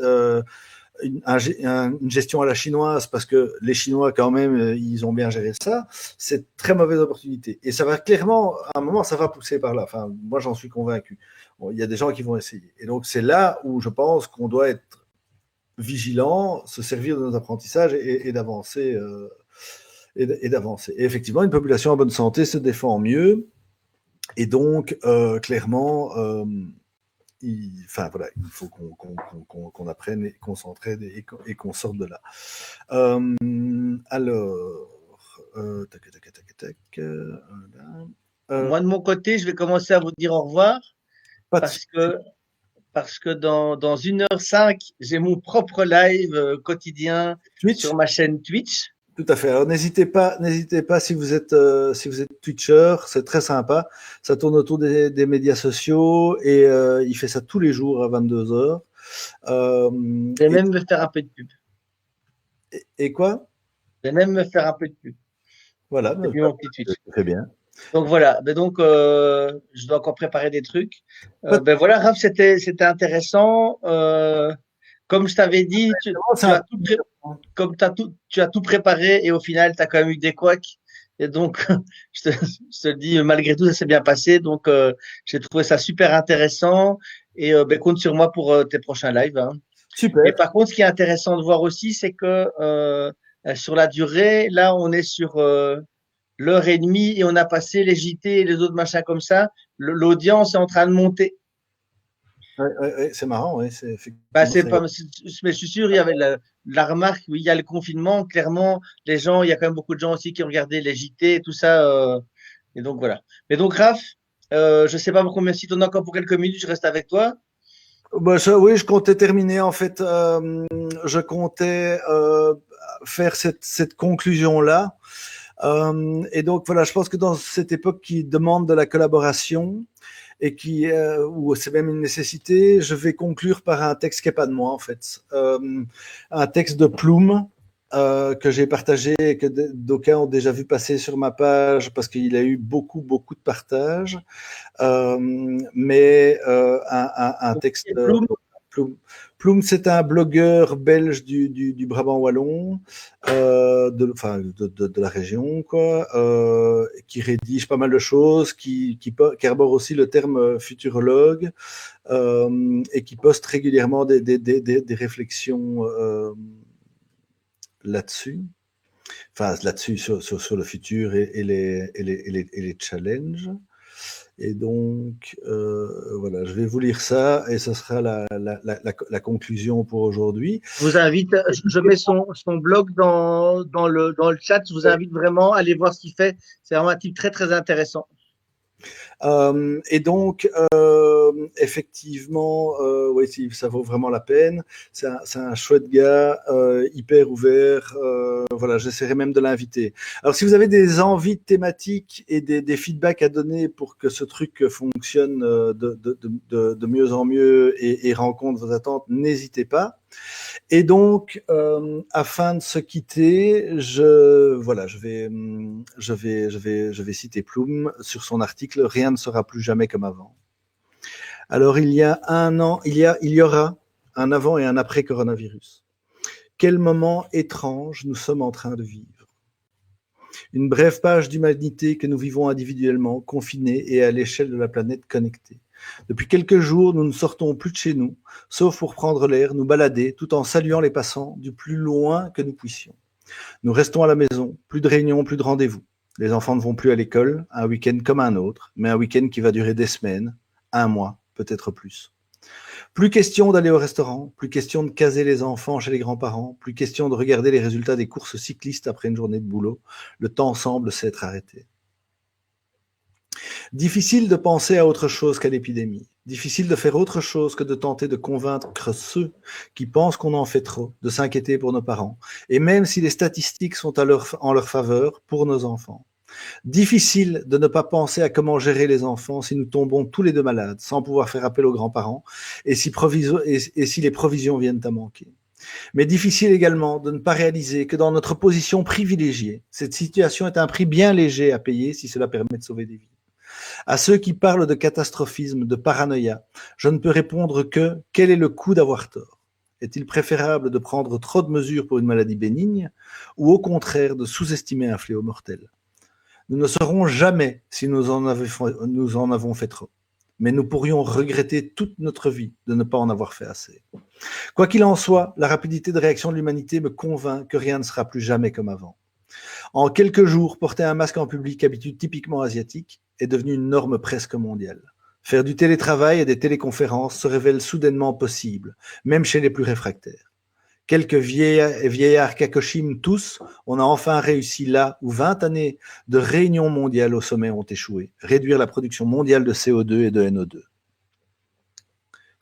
une gestion à la chinoise, parce que les Chinois, quand même, ils ont bien géré ça, c'est une très mauvaise opportunité. Et ça va clairement, à un moment, ça va pousser par là. Enfin, moi, j'en suis convaincu. Bon, il y a des gens qui vont essayer. Et donc, c'est là où je pense qu'on doit être vigilant, se servir de nos apprentissages et d'avancer. Et d'avancer. Et effectivement, une population en bonne santé se défend mieux. Et donc, clairement, enfin voilà, il faut qu'on apprenne et qu'on s'entraide et qu'on sorte de là. Alors, moi de mon côté, je vais commencer à vous dire au revoir parce que dans 1h05, j'ai mon propre live quotidien Twitch, sur ma chaîne Twitch. Tout à fait. Alors n'hésitez pas si vous êtes Twitcher, c'est très sympa. Ça tourne autour des médias sociaux et il fait ça tous les jours à 22h. Je vais même me faire un peu de pub. Et quoi? Je vais même me faire un peu de pub. Voilà. C'est mon petit Twitch. Très bien. Donc voilà. Donc je dois encore préparer des trucs. Voilà, Raph, c'était intéressant. Comme je t'avais dit, tu as tout préparé et au final, tu as quand même eu des couacs. Et donc, je te dis, malgré tout, ça s'est bien passé. Donc, j'ai trouvé ça super intéressant. Et compte sur moi pour tes prochains lives. Hein. Super. Et par contre, ce qui est intéressant de voir aussi, c'est que sur la durée, là, on est sur l'heure et demie et on a passé les JT et les autres machins comme ça. L'audience est en train de monter. Ouais, c'est marrant, ouais. Mais je suis sûr, il y avait la remarque, oui, il y a le confinement, clairement, il y a quand même beaucoup de gens aussi qui ont regardé les JT et tout ça. Et donc voilà. Mais donc, Raph, je sais pas combien, si tu en as encore pour quelques minutes, je reste avec toi. Oui, je comptais terminer, en fait, je comptais faire cette conclusion-là. Et donc voilà, je pense que dans cette époque qui demande de la collaboration, et où c'est même une nécessité, je vais conclure par un texte qui n'est pas de moi, en fait. Un texte de Plume, que j'ai partagé et que d'aucuns ont déjà vu passer sur ma page parce qu'il a eu beaucoup de partages. Mais un texte. Ploum, c'est un blogueur belge du Brabant wallon, de la région, quoi, qui rédige pas mal de choses, qui arbore aussi le terme futurologue, et qui poste régulièrement des réflexions là-dessus. Enfin, là-dessus, sur le futur et les challenges. Et donc, voilà, je vais vous lire ça et ce sera la conclusion pour aujourd'hui. Je vous invite, je mets son blog dans le chat. Je vous invite vraiment à aller voir ce qu'il fait. C'est vraiment un type très, très intéressant. Et donc, effectivement, oui, ça vaut vraiment la peine. C'est un chouette gars, hyper ouvert. Voilà, j'essaierai même de l'inviter. Alors, si vous avez des envies de thématiques et des feedbacks à donner pour que ce truc fonctionne de mieux en mieux et rencontre vos attentes, n'hésitez pas. Et donc, afin de se quitter, je vais citer Ploum sur son article « Rien ne sera plus jamais comme avant ». Alors, il y aura un avant et un après coronavirus. Quel moment étrange nous sommes en train de vivre. Une brève page d'humanité que nous vivons individuellement, confinés et à l'échelle de la planète connectée. Depuis quelques jours, nous ne sortons plus de chez nous, sauf pour prendre l'air, nous balader, tout en saluant les passants du plus loin que nous puissions. Nous restons à la maison, plus de réunions, plus de rendez-vous. Les enfants ne vont plus à l'école, un week-end comme un autre, mais un week-end qui va durer des semaines, un mois, peut-être plus. Plus question d'aller au restaurant, plus question de caser les enfants chez les grands-parents, plus question de regarder les résultats des courses cyclistes après une journée de boulot. Le temps semble s'être arrêté. Difficile de penser à autre chose qu'à l'épidémie. Difficile de faire autre chose que de tenter de convaincre ceux qui pensent qu'on en fait trop, de s'inquiéter pour nos parents, et même si les statistiques sont en leur faveur, pour nos enfants. Difficile de ne pas penser à comment gérer les enfants si nous tombons tous les deux malades, sans pouvoir faire appel aux grands-parents, et si les provisions viennent à manquer. Mais difficile également de ne pas réaliser que dans notre position privilégiée, cette situation est un prix bien léger à payer si cela permet de sauver des vies. À ceux qui parlent de catastrophisme, de paranoïa, je ne peux répondre que quel est le coût d'avoir tort? Est-il préférable de prendre trop de mesures pour une maladie bénigne ou au contraire de sous-estimer un fléau mortel? Nous ne saurons jamais si nous en avons fait trop, mais nous pourrions regretter toute notre vie de ne pas en avoir fait assez. Quoi qu'il en soit, la rapidité de réaction de l'humanité me convainc que rien ne sera plus jamais comme avant. En quelques jours, porter un masque en public, habitude typiquement asiatique, est devenu une norme presque mondiale. Faire du télétravail et des téléconférences se révèle soudainement possible, même chez les plus réfractaires. Quelques vieillards Kakoshim tous, on a enfin réussi là où 20 années de réunions mondiales au sommet ont échoué, réduire la production mondiale de CO2 et de NO2.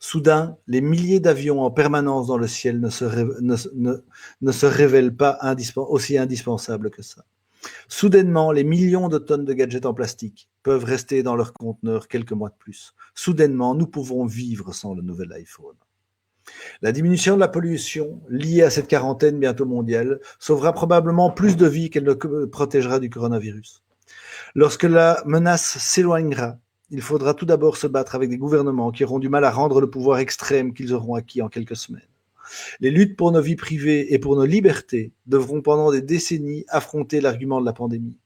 Soudain, les milliers d'avions en permanence dans le ciel ne se révèlent pas aussi indispensables que ça. Soudainement, les millions de tonnes de gadgets en plastique peuvent rester dans leur conteneur quelques mois de plus. Soudainement, nous pouvons vivre sans le nouvel iPhone. La diminution de la pollution liée à cette quarantaine bientôt mondiale sauvera probablement plus de vies qu'elle ne protégera du coronavirus. Lorsque la menace s'éloignera, il faudra tout d'abord se battre avec des gouvernements qui auront du mal à rendre le pouvoir extrême qu'ils auront acquis en quelques semaines. Les luttes pour nos vies privées et pour nos libertés devront pendant des décennies affronter l'argument de la pandémie.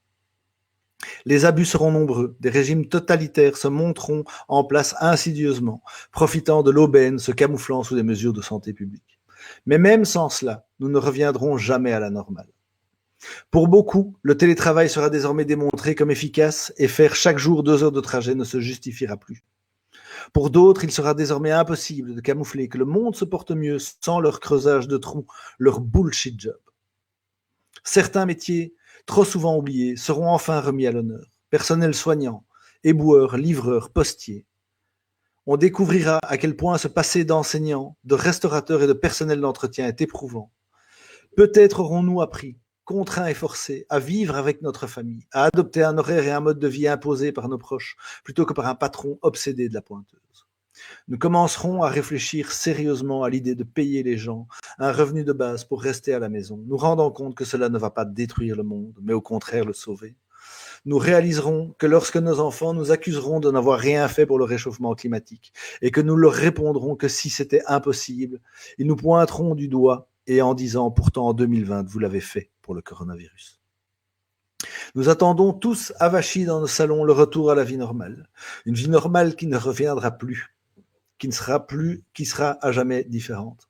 Les abus seront nombreux, des régimes totalitaires se monteront en place insidieusement, profitant de l'aubaine, se camouflant sous des mesures de santé publique. Mais même sans cela, nous ne reviendrons jamais à la normale. Pour beaucoup, le télétravail sera désormais démontré comme efficace et faire chaque jour 2 heures de trajet ne se justifiera plus. Pour d'autres, il sera désormais impossible de camoufler que le monde se porte mieux sans leur creusage de trous, leur bullshit job. Certains métiers, trop souvent oubliés, seront enfin remis à l'honneur. Personnel soignant, éboueur, livreur, postier. On découvrira à quel point se passer d'enseignants, de restaurateurs et de personnel d'entretien est éprouvant. Peut-être aurons-nous appris, contraints et forcés, à vivre avec notre famille, à adopter un horaire et un mode de vie imposés par nos proches, plutôt que par un patron obsédé de la pointeuse. Nous commencerons à réfléchir sérieusement à l'idée de payer les gens un revenu de base pour rester à la maison, nous rendant compte que cela ne va pas détruire le monde, mais au contraire le sauver. Nous réaliserons que lorsque nos enfants nous accuseront de n'avoir rien fait pour le réchauffement climatique et que nous leur répondrons que si c'était impossible, ils nous pointeront du doigt et en disant pourtant en 2020 vous l'avez fait pour le coronavirus. Nous attendons tous avachis dans nos salons le retour à la vie normale, une vie normale qui ne reviendra plus, qui sera à jamais différente.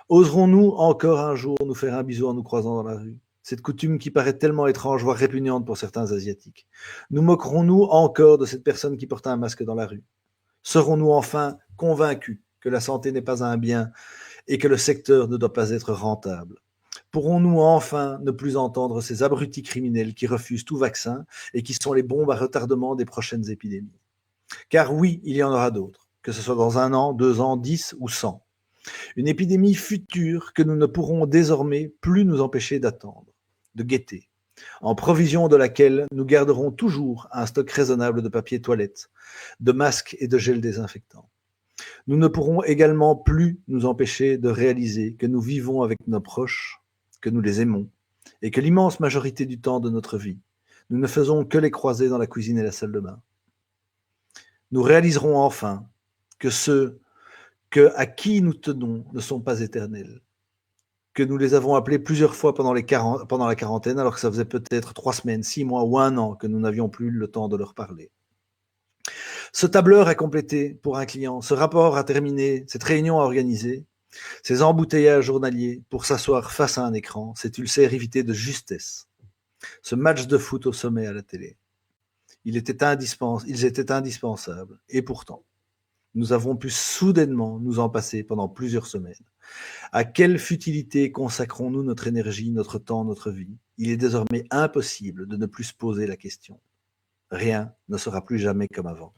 Oserons-nous encore un jour nous faire un bisou en nous croisant dans la rue? Cette coutume qui paraît tellement étrange, voire répugnante pour certains Asiatiques. Nous moquerons-nous encore de cette personne qui porte un masque dans la rue? Serons-nous enfin convaincus que la santé n'est pas un bien et que le secteur ne doit pas être rentable? Pourrons-nous enfin ne plus entendre ces abrutis criminels qui refusent tout vaccin et qui sont les bombes à retardement des prochaines épidémies? Car oui, il y en aura d'autres, que ce soit dans 1 an, 2 ans, 10 ou 100. Une épidémie future que nous ne pourrons désormais plus nous empêcher d'attendre, de guetter, en provision de laquelle nous garderons toujours un stock raisonnable de papier toilette, de masques et de gel désinfectant. Nous ne pourrons également plus nous empêcher de réaliser que nous vivons avec nos proches, que nous les aimons, et que l'immense majorité du temps de notre vie, nous ne faisons que les croiser dans la cuisine et la salle de bain. Nous réaliserons enfin que ceux à qui nous tenons ne sont pas éternels, que nous les avons appelés plusieurs fois pendant la quarantaine, alors que ça faisait peut-être 3 semaines, 6 mois ou 1 an que nous n'avions plus le temps de leur parler. Ce tableur à compléter pour un client, ce rapport à terminer, cette réunion à organiser, ces embouteillages journaliers pour s'asseoir face à un écran, cette ulcérivité de justesse, ce match de foot au sommet à la télé. Ils étaient indispensables. Et pourtant, nous avons pu soudainement nous en passer pendant plusieurs semaines. À quelle futilité consacrons-nous notre énergie, notre temps, notre vie? Il est désormais impossible de ne plus se poser la question. Rien ne sera plus jamais comme avant.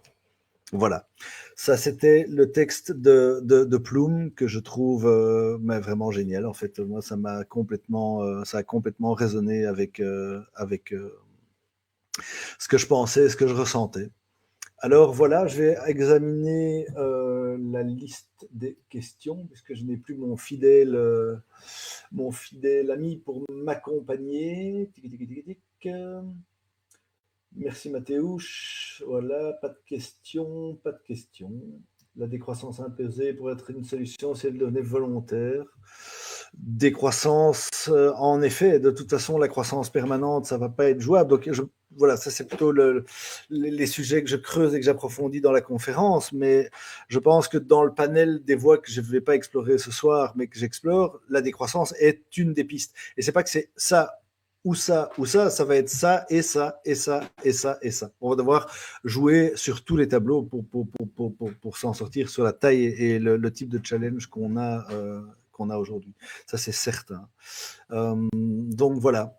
Voilà, ça c'était le texte de Plume que je trouve vraiment génial. En fait, moi ça a complètement résonné avec ce que je pensais, ce que je ressentais. Alors voilà, je vais examiner la liste des questions puisque je n'ai plus mon fidèle ami pour m'accompagner. Merci Mathéouche. Voilà, pas de questions. La décroissance imposée pourrait être une solution si elle devenait volontaire. Décroissance, en effet, de toute façon, la croissance permanente, ça ne va pas être jouable. Donc, voilà, ça c'est plutôt les sujets que je creuse et que j'approfondis dans la conférence. Mais je pense que dans le panel des voies que je ne vais pas explorer ce soir, mais que j'explore, la décroissance est une des pistes. Et c'est pas que c'est ça ou ça, ça va être ça et ça et ça et ça et ça. On va devoir jouer sur tous les tableaux pour s'en sortir sur la taille et le type de challenge qu'on a aujourd'hui. Ça, c'est certain. Donc, voilà.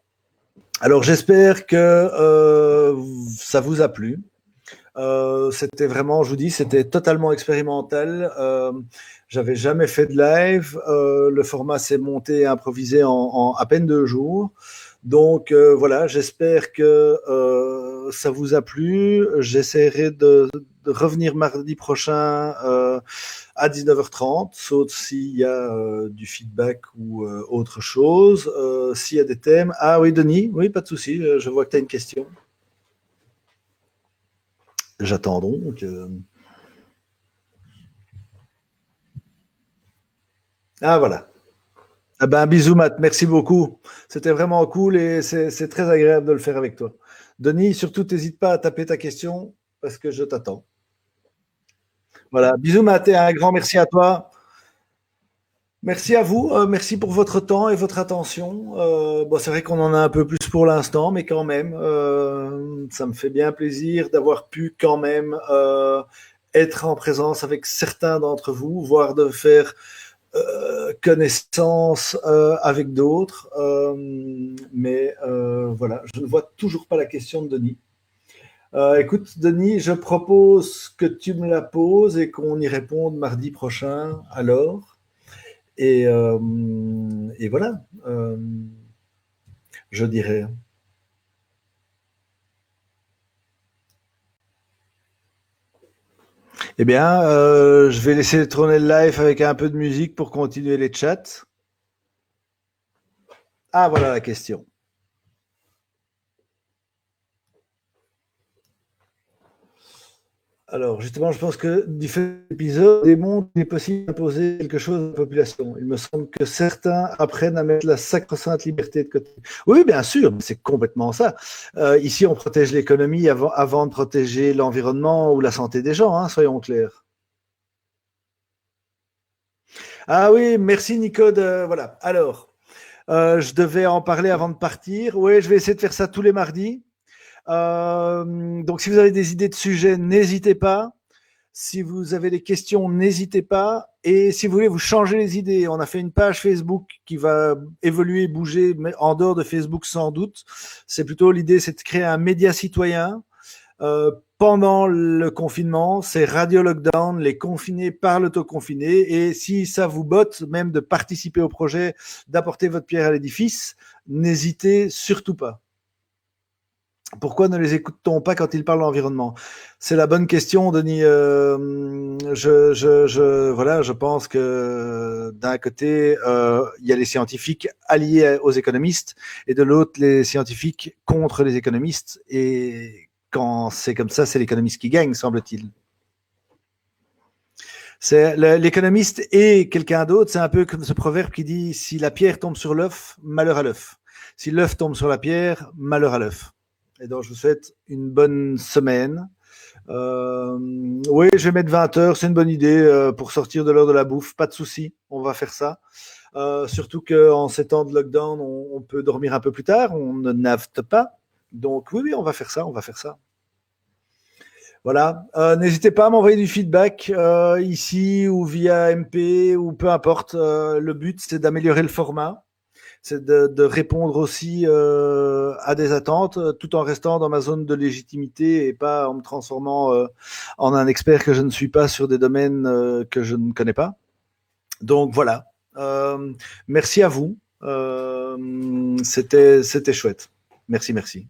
Alors, j'espère que ça vous a plu. C'était vraiment, je vous dis, c'était totalement expérimental. J'avais jamais fait de live. Le format s'est monté et improvisé en à peine 2 jours. Donc voilà, j'espère que ça vous a plu. J'essaierai de revenir mardi prochain à 19h30, sauf s'il y a du feedback ou autre chose. S'il y a des thèmes. Ah oui, Denis, oui, pas de souci. Je vois que tu as une question. J'attends donc. Ah voilà. Ah ben, bisous Matt, merci beaucoup. C'était vraiment cool et c'est très agréable de le faire avec toi. Denis, surtout, n'hésite pas à taper ta question parce que je t'attends. Voilà, bisous Matt et un grand merci à toi. Merci à vous, merci pour votre temps et votre attention. Bon, c'est vrai qu'on en a un peu plus pour l'instant, mais quand même, ça me fait bien plaisir d'avoir pu quand même être en présence avec certains d'entre vous, voire de faire connaissance avec d'autres. Mais voilà, je ne vois toujours pas la question de Denis. Écoute, Denis, je propose que tu me la poses et qu'on y réponde mardi prochain alors. Et voilà, je dirais. Eh bien, je vais laisser tourner le live avec un peu de musique pour continuer les chats. Ah, voilà la question. Alors, justement, je pense que différents épisodes démontrent qu'il est possible d'imposer quelque chose à la population. Il me semble que certains apprennent à mettre la sacro-sainte liberté de côté. Oui, bien sûr, c'est complètement ça. Ici, on protège l'économie avant de protéger l'environnement ou la santé des gens, hein, soyons clairs. Ah oui, merci Nico. Voilà. Alors, je devais en parler avant de partir. Oui, je vais essayer de faire ça tous les mardis. Donc, si vous avez des idées de sujets, n'hésitez pas. Si vous avez des questions, n'hésitez pas. Et si vous voulez vous changer les idées, on a fait une page Facebook qui va évoluer, bouger, mais en dehors de Facebook sans doute. C'est plutôt l'idée, c'est de créer un média citoyen. Pendant le confinement, c'est Radio Lockdown, les confinés par l'autoconfiné. Et si ça vous botte, même de participer au projet, d'apporter votre pierre à l'édifice, n'hésitez surtout pas. Pourquoi ne les écoute-t-on pas quand ils parlent de l'environnement? C'est la bonne question, Denis. Voilà, je pense que d'un côté, il y a les scientifiques alliés aux économistes, et de l'autre, les scientifiques contre les économistes. Et quand c'est comme ça, c'est l'économiste qui gagne, semble-t-il. C'est l'économiste et quelqu'un d'autre. C'est un peu comme ce proverbe qui dit: si la pierre tombe sur l'œuf, malheur à l'œuf. Si l'œuf tombe sur la pierre, malheur à l'œuf. Et donc, je vous souhaite une bonne semaine. Oui, je vais mettre 20 heures, c'est une bonne idée pour sortir de l'heure de la bouffe. Pas de souci, on va faire ça. Surtout qu'en ces temps de lockdown, on peut dormir un peu plus tard, on ne navte pas. Donc oui, on va faire ça, on va faire ça. Voilà, n'hésitez pas à m'envoyer du feedback ici ou via MP ou peu importe. Le but, c'est d'améliorer le format. C'est de répondre aussi à des attentes tout en restant dans ma zone de légitimité et pas en me transformant en un expert que je ne suis pas sur des domaines que je ne connais pas. Donc voilà, merci à vous. C'était chouette. Merci, merci.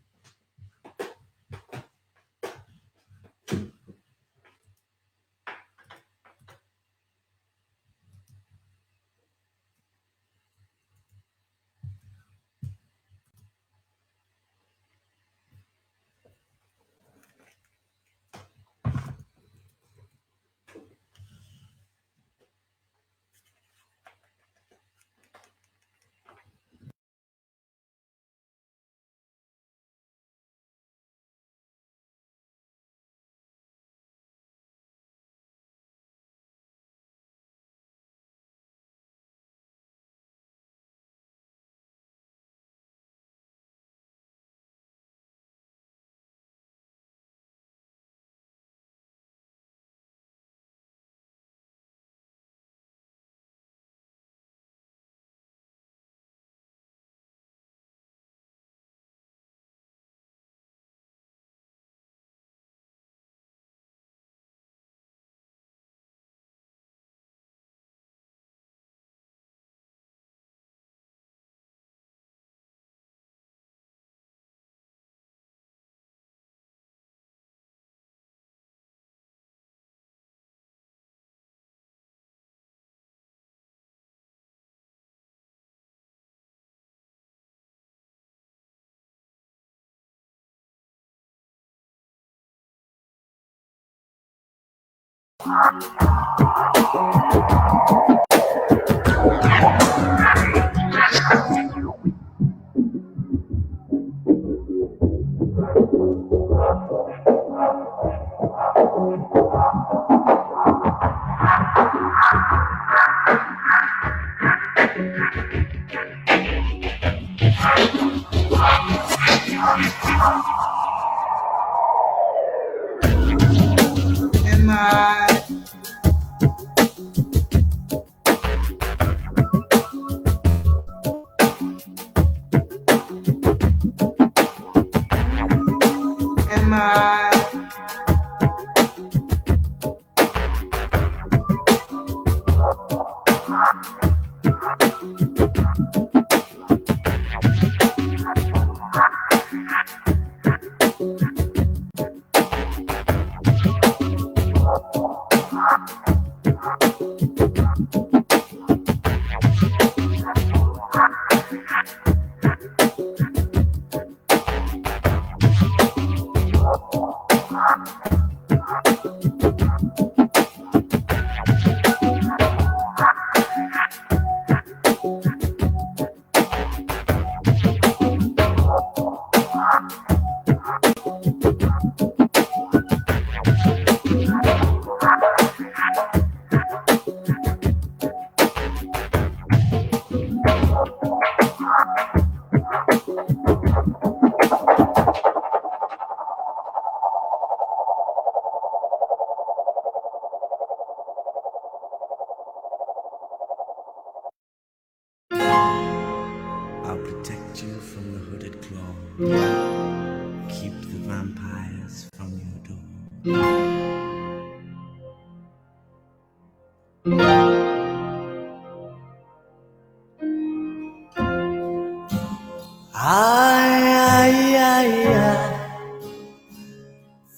Keep the vampires from your door.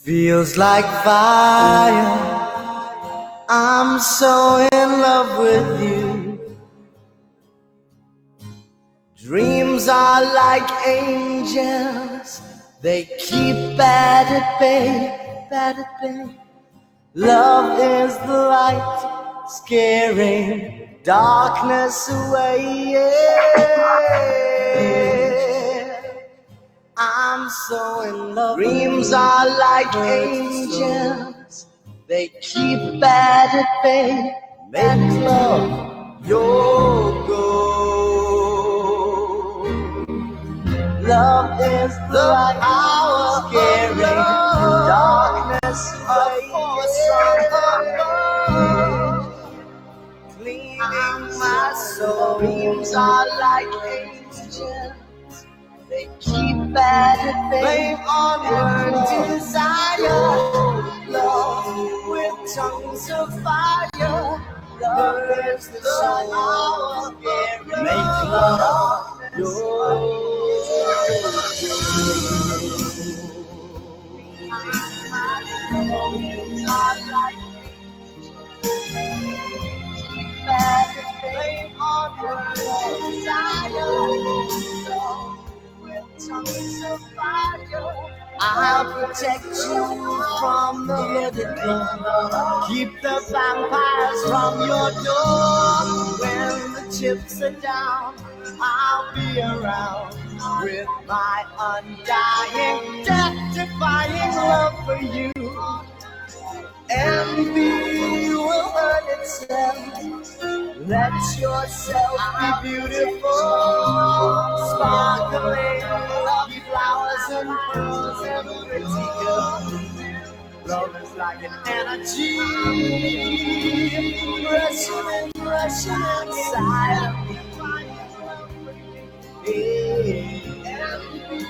Feels like fire. I'm so in love with you. Dreams are like angels. They keep at bay, at bay. Love is the light, scaring darkness away. Yeah. I'm so in love. Dreams are like angels. They keep at bay. Make love your goal. Love is the light, scaring darkness away. Cleaning my soul. Dreams are like angels. They keep at bay. Flame onward desire. Love with tongues of fire. Love is the soul. Make love your flame onward desire. I'll protect you from the hooded door. Keep the vampires from your door. When the chips are down, I'll be around with my undying, death-defying love for you. Envy will hurt itself. Let yourself be beautiful, sparkling, lovely flowers and pearls and pretty girls. Love is like an energy, rushing inside of me. Envy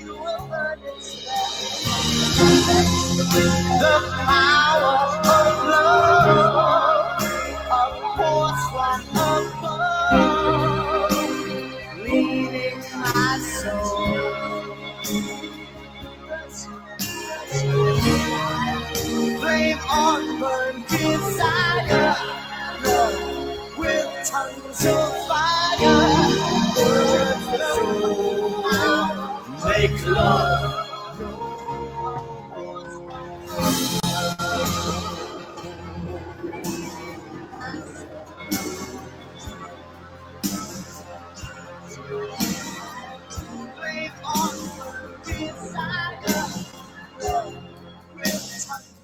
will hurt itself. The power of love, a force from above, leading my soul. Flame on burn desire, love with tongues of fire. Burn the soul, make love.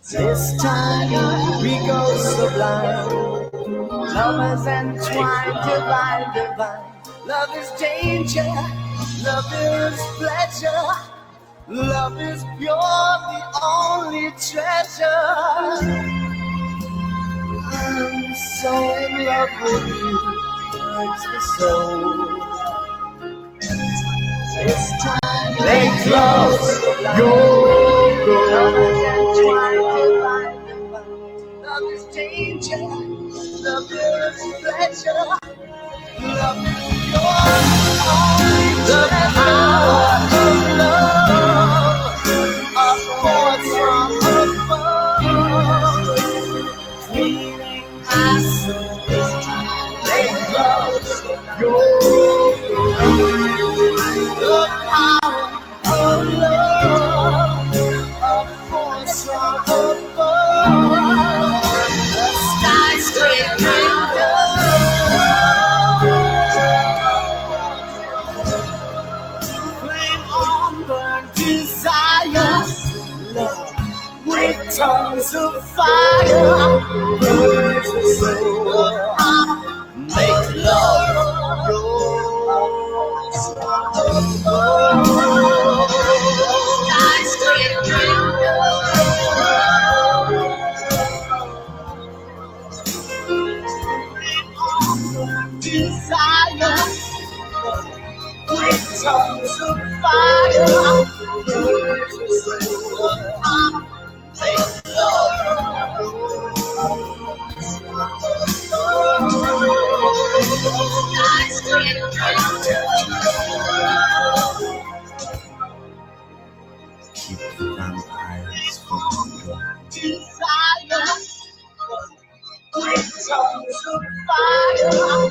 This time we go sublime. Lovers entwined, divine, divine. Love is danger, love is pleasure. Love is pure, the only treasure. I'm so in love with you, hurts the soul. This time make love your goal. Love is danger, love is pleasure. Love is pure, the power of love, a force from above, cleaning my soul. Make love your the power of love, a force from above, the skyscraper. Tongues of fire, burns the soul. Make love yours. Desire with tongues of fire. Keep the vampires from your desire. Tongues of fire.